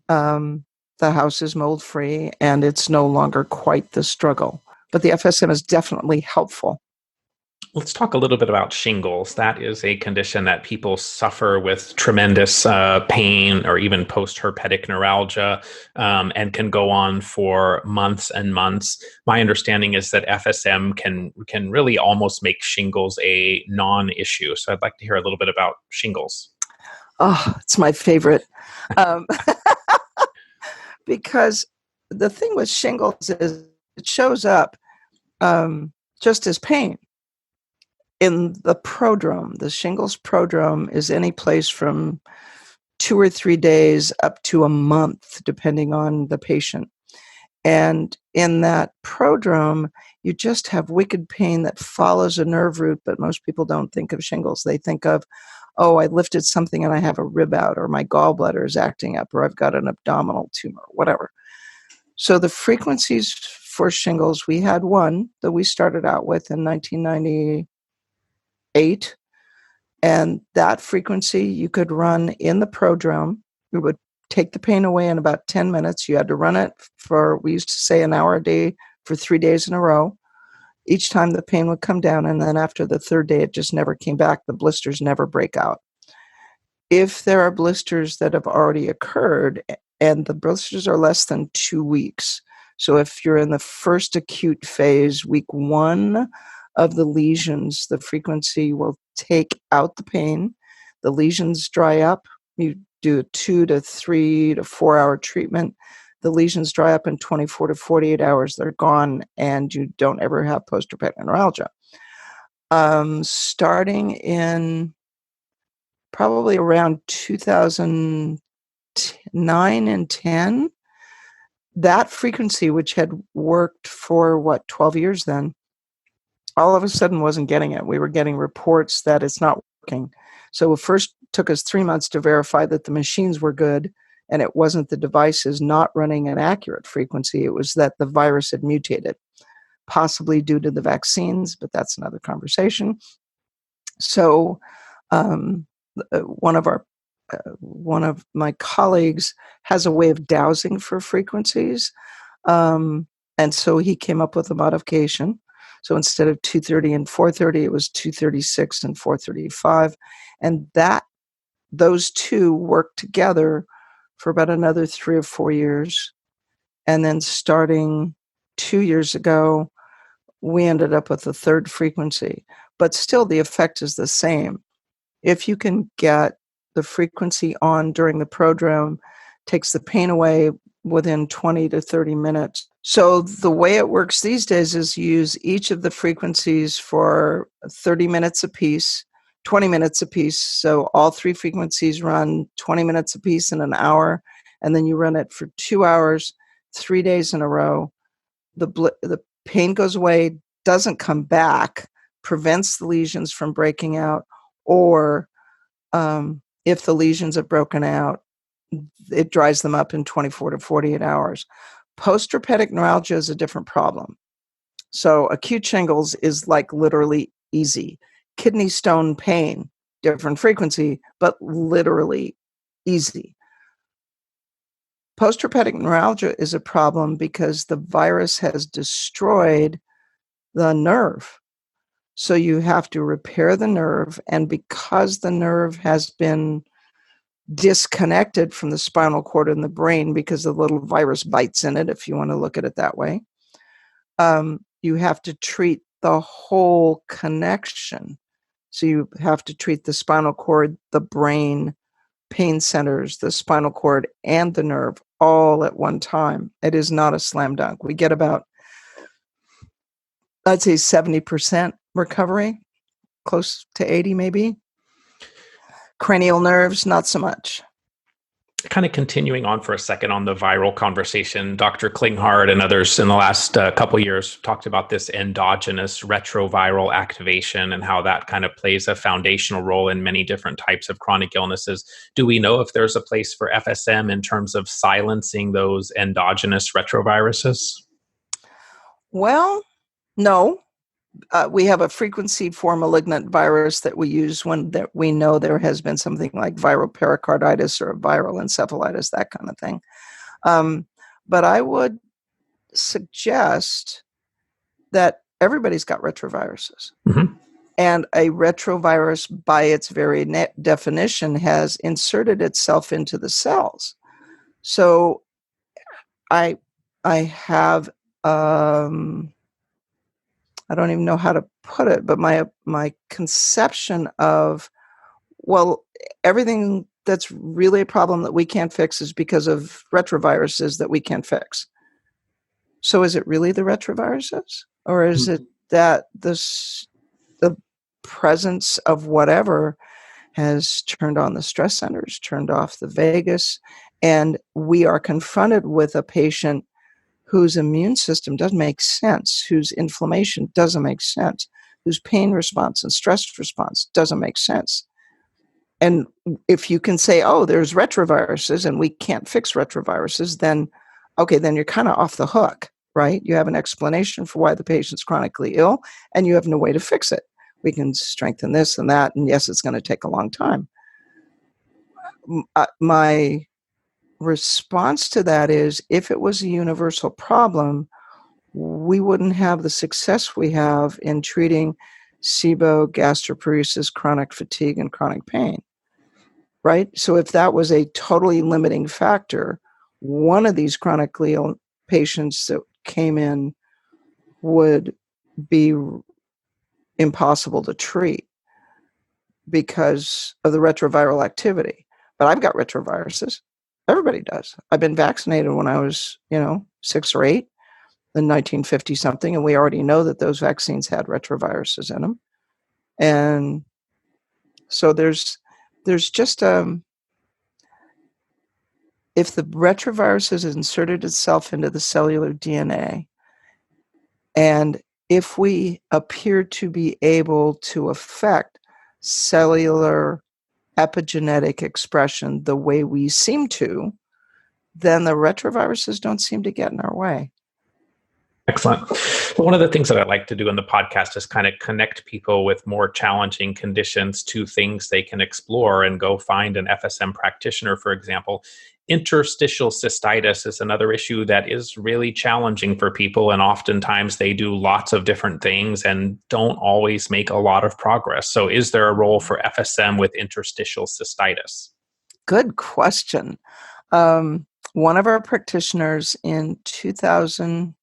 the house is mold free and it's no longer quite the struggle. But the FSM is definitely helpful. Let's talk a little bit about shingles. That is a condition that people suffer with tremendous pain or even post-herpetic neuralgia, and can go on for months and months. My understanding is that FSM can really almost make shingles a non-issue. So I'd like to hear a little bit about shingles. Oh, it's my favorite. Because the thing with shingles is it shows up just as pain. In the prodrome, the shingles prodrome is any place from 2 or 3 days up to a month, depending on the patient. And in that prodrome, you just have wicked pain that follows a nerve root, but most people don't think of shingles. They think of, oh, I lifted something and I have a rib out, or my gallbladder is acting up, or I've got an abdominal tumor, whatever. So the frequencies for shingles, we had one that we started out with in 1998. And that frequency you could run in the prodrome. It would take the pain away in about 10 minutes. You had to run it for, we used to say, an hour a day for 3 days in a row. Each time the pain would come down, and then after the third day, it just never came back. The blisters never break out. If there are blisters that have already occurred, and the blisters are less than 2 weeks, so if you're in the first acute phase, week 1 of the lesions, the frequency will take out the pain. The lesions dry up. You do a 2 to 3 to 4 hour treatment. The lesions dry up in 24 to 48 hours. They're gone, and you don't ever have post-herpetic neuralgia. Starting in probably around 2009 and 10, that frequency, which had worked for 12 years then, all of a sudden wasn't getting it. We were getting reports that it's not working. So it first took us 3 months to verify that the machines were good, and it wasn't the devices not running an accurate frequency. It was that the virus had mutated, possibly due to the vaccines, but that's another conversation. So one of my colleagues has a way of dowsing for frequencies. And so he came up with a modification. So instead of 230 and 430, it was 236 and 435. And those two worked together for about another 3 or 4 years. And then starting 2 years ago, we ended up with a third frequency. But still, the effect is the same. If you can get the frequency on during the prodrome, takes the pain away within 20 to 30 minutes. So the way it works these days is you use each of the frequencies for 30 minutes apiece, 20 minutes apiece. So all 3 frequencies run 20 minutes apiece in an hour, and then you run it for 2 hours, 3 days in a row. The pain goes away, doesn't come back, prevents the lesions from breaking out, or if the lesions have broken out, it dries them up in 24 to 48 hours. Post-herpetic neuralgia is a different problem. So acute shingles is like literally easy. Kidney stone pain, different frequency, but literally easy. Post-herpetic neuralgia is a problem because the virus has destroyed the nerve. So you have to repair the nerve, and because the nerve has been disconnected from the spinal cord and the brain because the little virus bites in it, if you want to look at it that way, you have to treat the whole connection. So you have to treat the spinal cord, the brain, pain centers, the spinal cord, and the nerve all at one time. It is not a slam dunk. We get about, I'd say 70% recovery, close to 80 maybe. Cranial nerves, not so much. Kind of continuing on for a second on the viral conversation, Dr. Klinghardt and others in the last couple of years talked about this endogenous retroviral activation and how that kind of plays a foundational role in many different types of chronic illnesses. Do we know if there's a place for FSM in terms of silencing those endogenous retroviruses? Well, no. We have a frequency for malignant virus that we use when we know there has been something like viral pericarditis or viral encephalitis, that kind of thing. But I would suggest that everybody's got retroviruses. Mm-hmm. And a retrovirus, by its very definition, has inserted itself into the cells. So I have, I don't even know how to put it, but my conception of, well, everything that's really a problem that we can't fix is because of retroviruses that we can't fix. So is it really the retroviruses? Or is it that the presence of whatever has turned on the stress centers, turned off the vagus, and we are confronted with a patient whose immune system doesn't make sense, whose inflammation doesn't make sense, whose pain response and stress response doesn't make sense. And if you can say, oh, there's retroviruses and we can't fix retroviruses, then, okay, then you're kind of off the hook, right? You have an explanation for why the patient's chronically ill, and you have no way to fix it. We can strengthen this and that, and yes, it's going to take a long time. My response to that is, if it was a universal problem, we wouldn't have the success we have in treating SIBO, gastroparesis, chronic fatigue, and chronic pain, right? So if that was a totally limiting factor, one of these chronically ill patients that came in would be impossible to treat because of the retroviral activity. But I've got retroviruses. Everybody does. I've been vaccinated when I was, 6 or 8 in 1950 something, and we already know that those vaccines had retroviruses in them. And so there's just if the retrovirus has inserted itself into the cellular DNA, and if we appear to be able to affect cellular epigenetic expression the way we seem to, then the retroviruses don't seem to get in our way. Excellent. Well, one of the things that I like to do in the podcast is kind of connect people with more challenging conditions to things they can explore and go find an FSM practitioner, for example. Interstitial cystitis is another issue that is really challenging for people, and oftentimes they do lots of different things and don't always make a lot of progress. So is there a role for FSM with interstitial cystitis? Good question. One of our practitioners in 2000,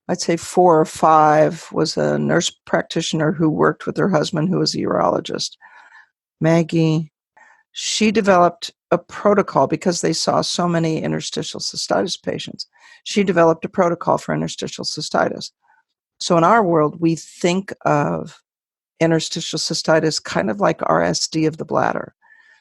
I'd say 4 or 5, was a nurse practitioner who worked with her husband, who was a urologist. Maggie, she developed a protocol because they saw so many interstitial cystitis patients. She developed a protocol for interstitial cystitis. So in our world, we think of interstitial cystitis kind of like RSD of the bladder.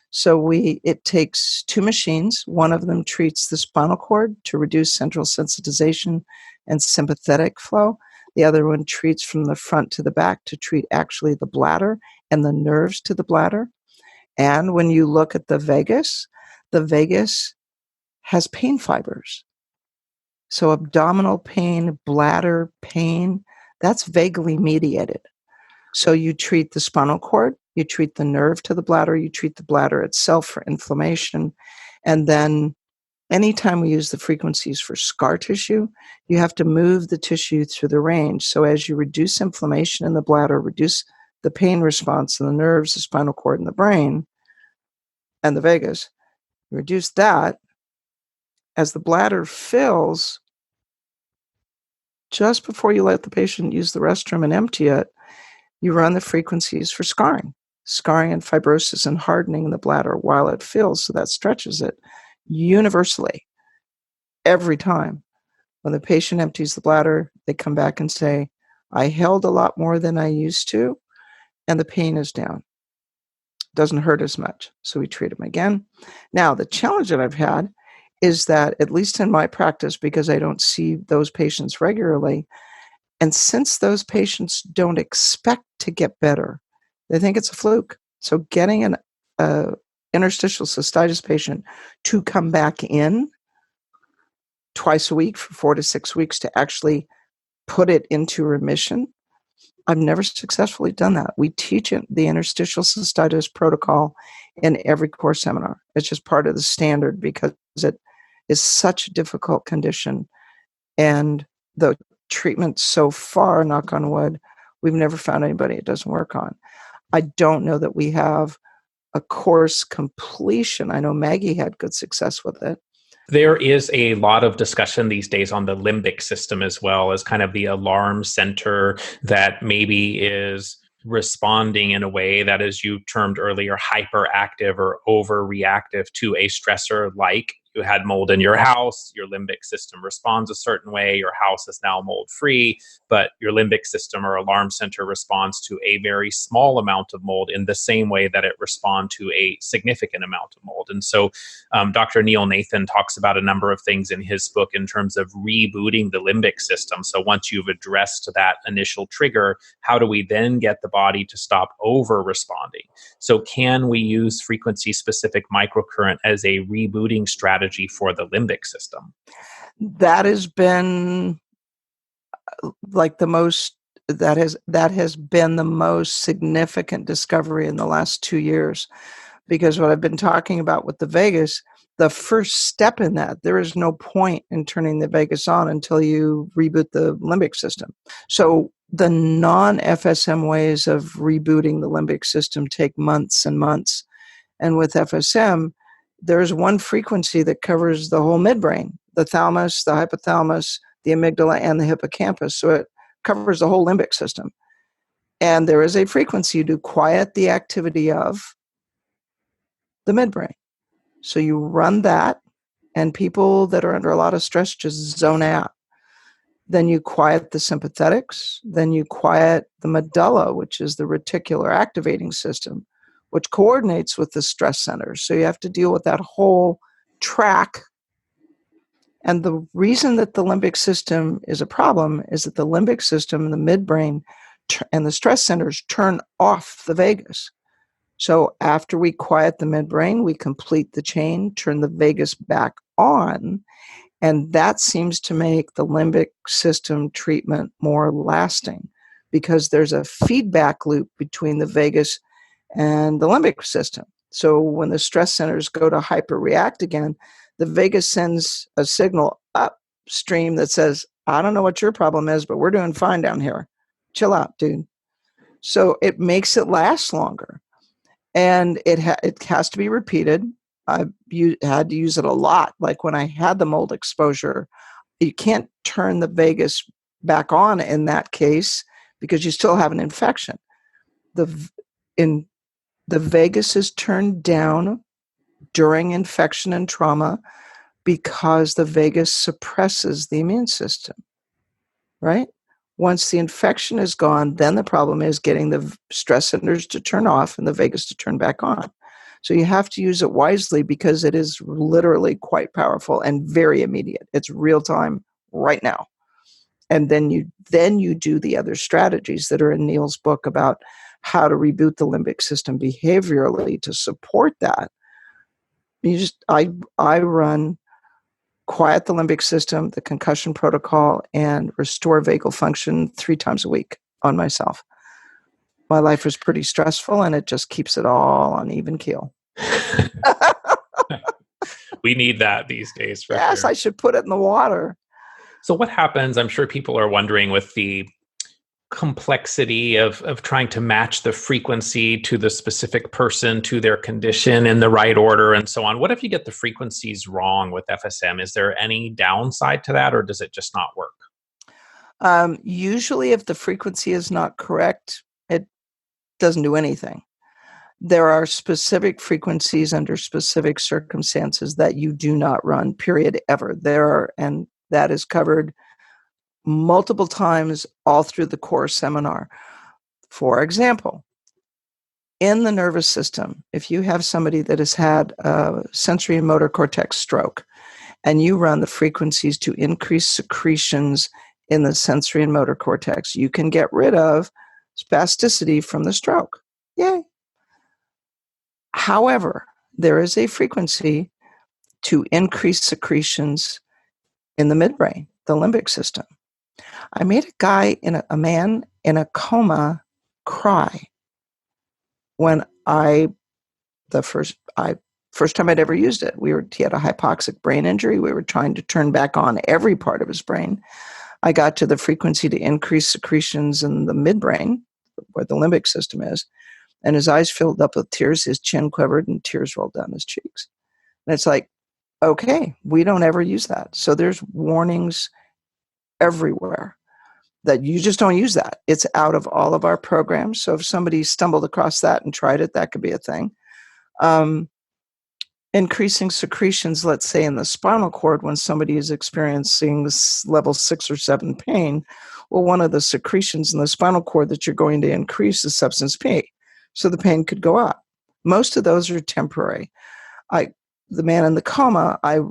So it takes 2 machines. One of them treats the spinal cord to reduce central sensitization and sympathetic flow. The other one treats from the front to the back to treat actually the bladder and the nerves to the bladder. And when you look at the vagus has pain fibers. So abdominal pain, bladder pain, that's vaguely mediated. So you treat the spinal cord, you treat the nerve to the bladder, you treat the bladder itself for inflammation. And then anytime we use the frequencies for scar tissue, you have to move the tissue through the range. So as you reduce inflammation in the bladder, reduce the pain response in the nerves, the spinal cord, and the brain, and the vagus, reduce that. As the bladder fills, just before you let the patient use the restroom and empty it, you run the frequencies for scarring and fibrosis and hardening in the bladder while it fills, so that stretches it universally every time. When the patient empties the bladder, they come back and say, I held a lot more than I used to, and the pain is down. Doesn't hurt as much, so we treat them again. Now, the challenge that I've had is that, at least in my practice, because I don't see those patients regularly, and since those patients don't expect to get better, they think it's a fluke. So getting an interstitial cystitis patient to come back in twice a week for 4 to 6 weeks to actually put it into remission I've never successfully done that. We teach it, the interstitial cystitis protocol, in every core seminar. It's just part of the standard because it is such a difficult condition. And the treatment so far, knock on wood, we've never found anybody it doesn't work on. I don't know that we have a course completion. I know Maggie had good success with it. There is a lot of discussion these days on the limbic system as well as kind of the alarm center that maybe is responding in a way that, as you termed earlier, hyperactive or overreactive to a stressor. Like you had mold in your house, your limbic system responds a certain way, your house is now mold free, but your limbic system or alarm center responds to a very small amount of mold in the same way that it responds to a significant amount of mold. And so Dr. Neil Nathan talks about a number of things in his book in terms of rebooting the limbic system. So once you've addressed that initial trigger, how do we then get the body to stop over responding? So can we use frequency specific microcurrent as a rebooting strategy for the limbic system? That has been like that has been the most significant discovery in the last 2 years. Because what I've been talking about with the vagus, the first step in that, there is no point in turning the vagus on until you reboot the limbic system. So the non-FSM ways of rebooting the limbic system take months and months. And with FSM, there's one frequency that covers the whole midbrain, the thalamus, the hypothalamus, the amygdala, and the hippocampus. So it covers the whole limbic system. And there is a frequency to quiet the activity of the midbrain. So you run that, and people that are under a lot of stress just zone out. Then you quiet the sympathetics. Then you quiet the medulla, which is the reticular activating system, which coordinates with the stress centers. So you have to deal with that whole track. And the reason that the limbic system is a problem is that the limbic system, the midbrain, and the stress centers turn off the vagus. So after we quiet the midbrain, we complete the chain, turn the vagus back on, and that seems to make the limbic system treatment more lasting because there's a feedback loop between the vagus and the limbic system. So when the stress centers go to hyperreact again, the vagus sends a signal upstream that says, I don't know what your problem is, but we're doing fine down here. Chill out, dude. So it makes it last longer. And it has to be repeated. I've had to use it a lot. Like when I had the mold exposure, you can't turn the vagus back on in that case because you still have an infection. The vagus is turned down during infection and trauma because the vagus suppresses the immune system, right? Once the infection is gone, then the problem is getting the stress centers to turn off and the vagus to turn back on. So you have to use it wisely because it is literally quite powerful and very immediate. It's real time right now. And then you do the other strategies that are in Neil's book about how to reboot the limbic system behaviorally to support that. I run quiet the limbic system, the concussion protocol, and restore vagal function 3 times a week on myself. My life is pretty stressful, and it just keeps it all on even keel. We need that these days. Yes, sure. I should put it in the water. So what happens, I'm sure people are wondering, with the complexity of trying to match the frequency to the specific person, to their condition in the right order and so on. What if you get the frequencies wrong with FSM? Is there any downside to that, or does it just not work? Usually if the frequency is not correct, it doesn't do anything. There are specific frequencies under specific circumstances that you do not run, period, ever. And that is covered multiple times all through the core seminar. For example, in the nervous system, if you have somebody that has had a sensory and motor cortex stroke, and you run the frequencies to increase secretions in the sensory and motor cortex, you can get rid of spasticity from the stroke. Yay. However, there is a frequency to increase secretions in the midbrain, the limbic system. I made a man in a coma cry when first time I'd ever used it. He had a hypoxic brain injury. We were trying to turn back on every part of his brain. I got to the frequency to increase secretions in the midbrain, where the limbic system is, and his eyes filled up with tears, his chin quivered, and tears rolled down his cheeks. And it's like, okay, we don't ever use that. So there's warnings everywhere that you just don't use that. It's out of all of our programs. So if somebody stumbled across that and tried it, that could be a thing. Increasing secretions, let's say in the spinal cord, when somebody is experiencing level 6 or 7 pain, well, one of the secretions in the spinal cord that you're going to increase is substance P. So the pain could go up. Most of those are temporary. The man in the coma, I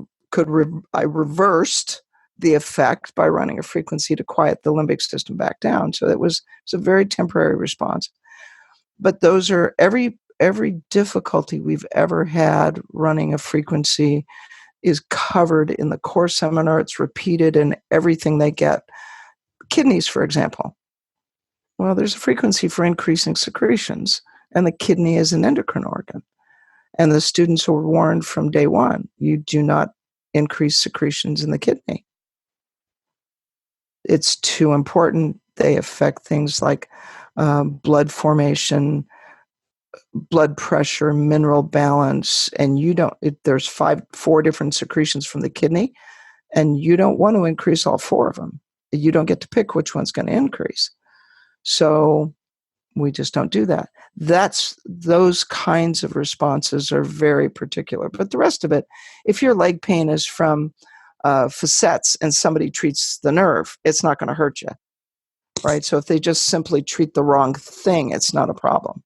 reversed the effect by running a frequency to quiet the limbic system back down. So it's a very temporary response. But those are every difficulty we've ever had running a frequency is covered in the core seminar. It's repeated in everything they get. Kidneys, for example. Well, there's a frequency for increasing secretions, and the kidney is an endocrine organ. And the students were warned from day one, you do not increase secretions in the kidney. It's too important. They affect things like blood formation, blood pressure, mineral balance, and there's 4 different secretions from the kidney, and you don't want to increase all 4 of them. You don't get to pick which one's going to increase. So we just don't do that. Those kinds of responses are very particular. But the rest of it, if your leg pain is from facets and somebody treats the nerve, it's not going to hurt you, right? So if they just simply treat the wrong thing, it's not a problem.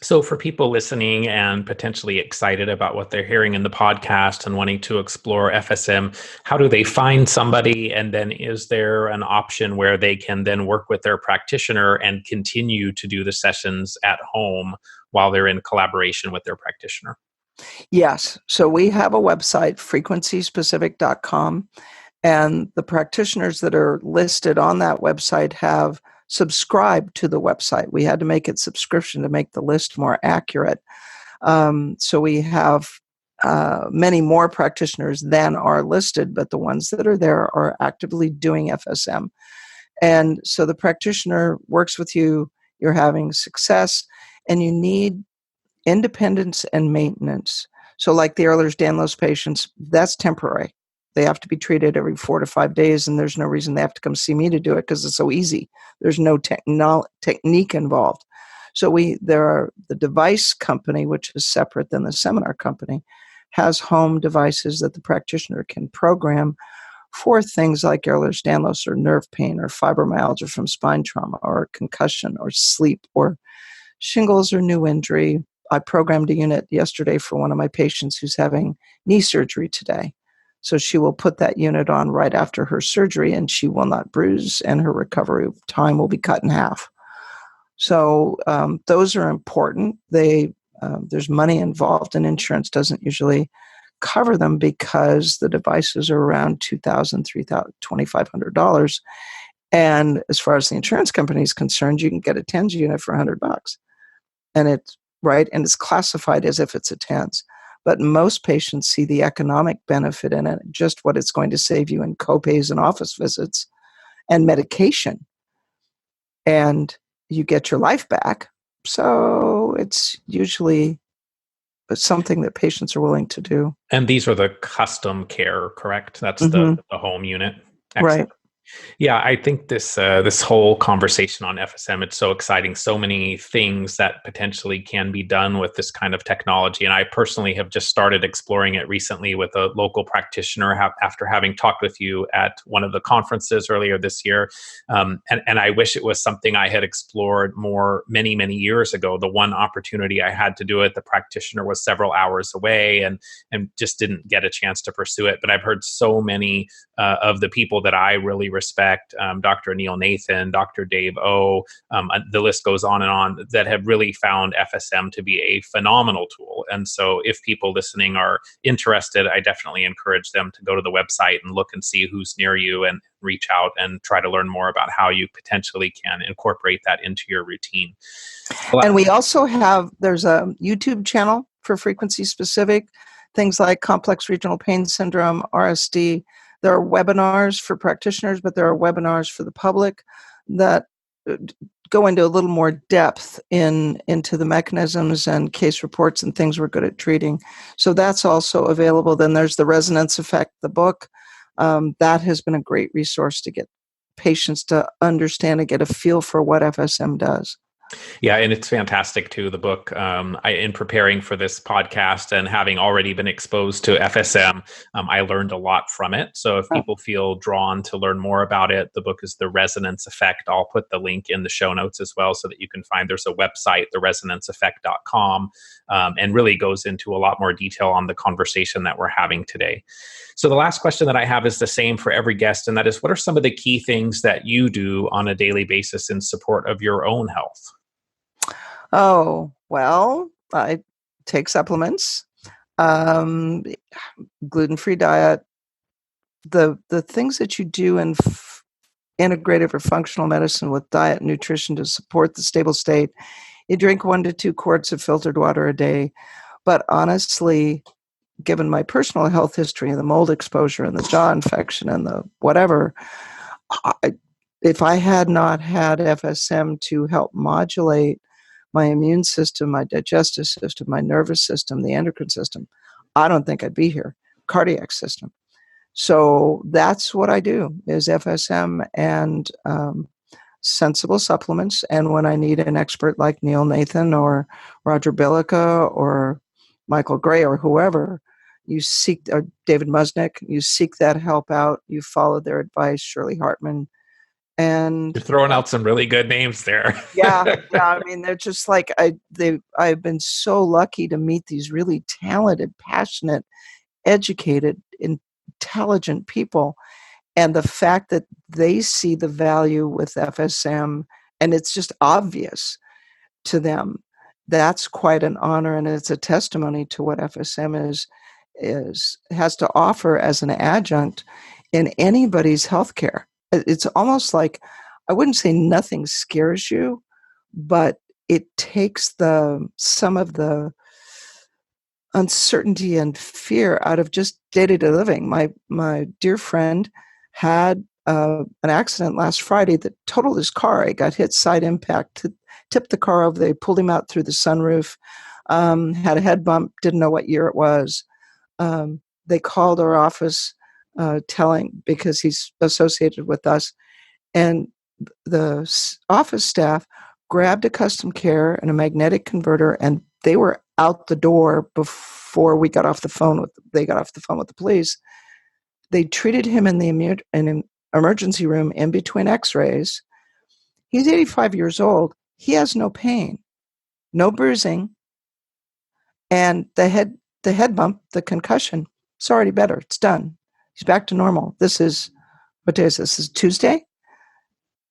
So for people listening and potentially excited about what they're hearing in the podcast and wanting to explore FSM, how do they find somebody? And then is there an option where they can then work with their practitioner and continue to do the sessions at home while they're in collaboration with their practitioner? Yes. So we have a website, frequencyspecific.com, and the practitioners that are listed on that website have subscribed to the website. We had to make it subscription to make the list more accurate. So we have many more practitioners than are listed, but the ones that are there are actively doing FSM. And so the practitioner works with you, you're having success, and you need independence and maintenance. So like the Ehlers-Danlos patients, that's temporary. They have to be treated every 4 to 5 days, and there's no reason they have to come see me to do it because it's so easy. There's no technique involved. So the device company, which is separate than the seminar company, has home devices that the practitioner can program for things like Ehlers-Danlos or nerve pain or fibromyalgia from spine trauma or concussion or sleep or shingles or new injury. I programmed a unit yesterday for one of my patients who's having knee surgery today. So she will put that unit on right after her surgery, and she will not bruise, and her recovery time will be cut in half. So those are important. There's money involved, and insurance doesn't usually cover them because the devices are around $2,000, $3,000, $2,500. And as far as the insurance company is concerned, you can get a TENS unit for $100, and it's right, and it's classified as if it's a TENS. But most patients see the economic benefit in it, just what it's going to save you in copays and office visits and medication. And you get your life back. So it's usually something that patients are willing to do. And these are the custom care, correct? That's the home unit. Excellent. Right. Yeah, I think this whole conversation on FSM, it's so exciting. So many things that potentially can be done with this kind of technology. And I personally have just started exploring it recently with a local practitioner after having talked with you at one of the conferences earlier this year. And I wish it was something I had explored more many, many years ago. The one opportunity I had to do it, the practitioner was several hours away and just didn't get a chance to pursue it. But I've heard so many of the people that I really respect, Dr. Neil Nathan, Dr. Dave O, the list goes on and on, that have really found FSM to be a phenomenal tool. And so if people listening are interested, I definitely encourage them to go to the website and look and see who's near you and reach out and try to learn more about how you potentially can incorporate that into your routine. And we also have, there's a YouTube channel for frequency specific, things like complex regional pain syndrome, RSD. There are webinars for practitioners, but there are webinars for the public that go into a little more depth into the mechanisms and case reports and things we're good at treating. So that's also available. Then there's the Resonance Effect, the book. That has been a great resource to get patients to understand and get a feel for what FSM does. Yeah, and it's fantastic too, the book. In preparing for this podcast and having already been exposed to FSM, I learned a lot from it. So if people feel drawn to learn more about it, the book is The Resonance Effect. I'll put the link in the show notes as well so that you can find, there's a website, theresonanceeffect.com, and really goes into a lot more detail on the conversation that we're having today. So the last question that I have is the same for every guest, and that is, what are some of the key things that you do on a daily basis in support of your own health? Oh, well, I take supplements, gluten-free diet, the things that you do in integrative or functional medicine with diet and nutrition to support the stable state. You drink 1 to 2 quarts of filtered water a day. But honestly, given my personal health history and the mold exposure and the jaw infection and the whatever, if I had not had FSM to help modulate my immune system, my digestive system, my nervous system, the endocrine system, I don't think I'd be here. Cardiac system. So that's what I do, is FSM and sensible supplements. And when I need an expert like Neil Nathan or Roger Bilica or Michael Gray or whoever, you seek, or David Musnick, you seek that help out. You follow their advice, Shirley Hartman. And you're throwing out some really good names there. yeah. I mean, they're just like, I've been so lucky to meet these really talented, passionate, educated, intelligent people. And the fact that they see the value with FSM, and it's just obvious to them, that's quite an honor. And it's a testimony to what FSM has to offer as an adjunct in anybody's healthcare. It's almost like, I wouldn't say nothing scares you, but it takes some of the uncertainty and fear out of just day-to-day living. My dear friend had an accident last Friday that totaled his car. He got hit side impact, tipped the car over. They pulled him out through the sunroof, had a head bump, didn't know what year it was. They called our office because he's associated with us, and the office staff grabbed a custom care and a magnetic converter, and they were out the door before we got off the phone they got off the phone with the police. They treated him in the emergency room in between x-rays. He's 85 years old. He has no pain, no bruising, and the head bump, the concussion, it's already better. It's done. He's back to normal. This is, what day is this? This is Tuesday?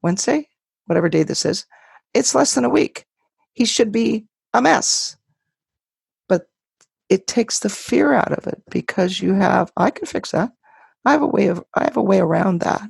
Wednesday? Whatever day this is. It's less than a week. He should be a mess. But it takes the fear out of it because I can fix that. I have a way around that.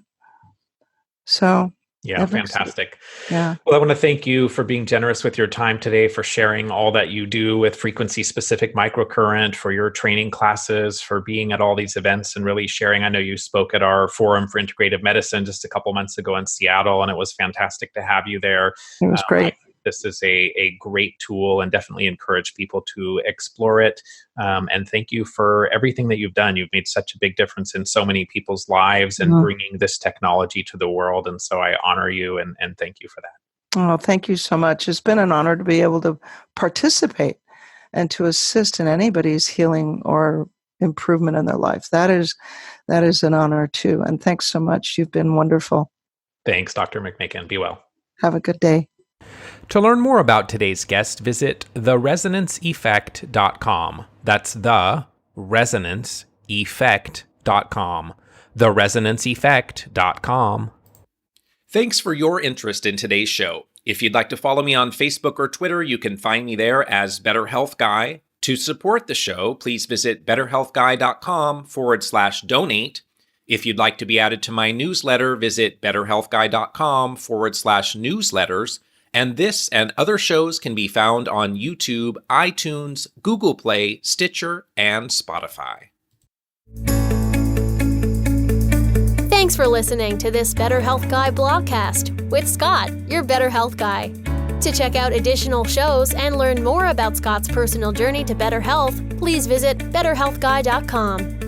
So yeah, fantastic. Yeah. Well, I want to thank you for being generous with your time today, for sharing all that you do with Frequency Specific Microcurrent, for your training classes, for being at all these events and really sharing. I know you spoke at our Forum for Integrative Medicine just a couple months ago in Seattle, and it was fantastic to have you there. It was great. This is a great tool, and definitely encourage people to explore it. And thank you for everything that you've done. You've made such a big difference in so many people's lives and bringing this technology to the world. And so I honor you and thank you for that. Oh, thank you so much. It's been an honor to be able to participate and to assist in anybody's healing or improvement in their life. That is an honor too. And thanks so much. You've been wonderful. Thanks, Dr. McMakin. Be well. Have a good day. To learn more about today's guest, visit theresonanceeffect.com. That's theresonanceeffect.com. theresonanceeffect.com. Thanks for your interest in today's show. If you'd like to follow me on Facebook or Twitter, you can find me there as Better Health Guy. To support the show, please visit betterhealthguy.com/donate. If you'd like to be added to my newsletter, visit betterhealthguy.com/newsletters. And this and other shows can be found on YouTube, iTunes, Google Play, Stitcher, and Spotify. Thanks for listening to this Better Health Guy blogcast with Scott, your Better Health Guy. To check out additional shows and learn more about Scott's personal journey to better health, please visit betterhealthguy.com.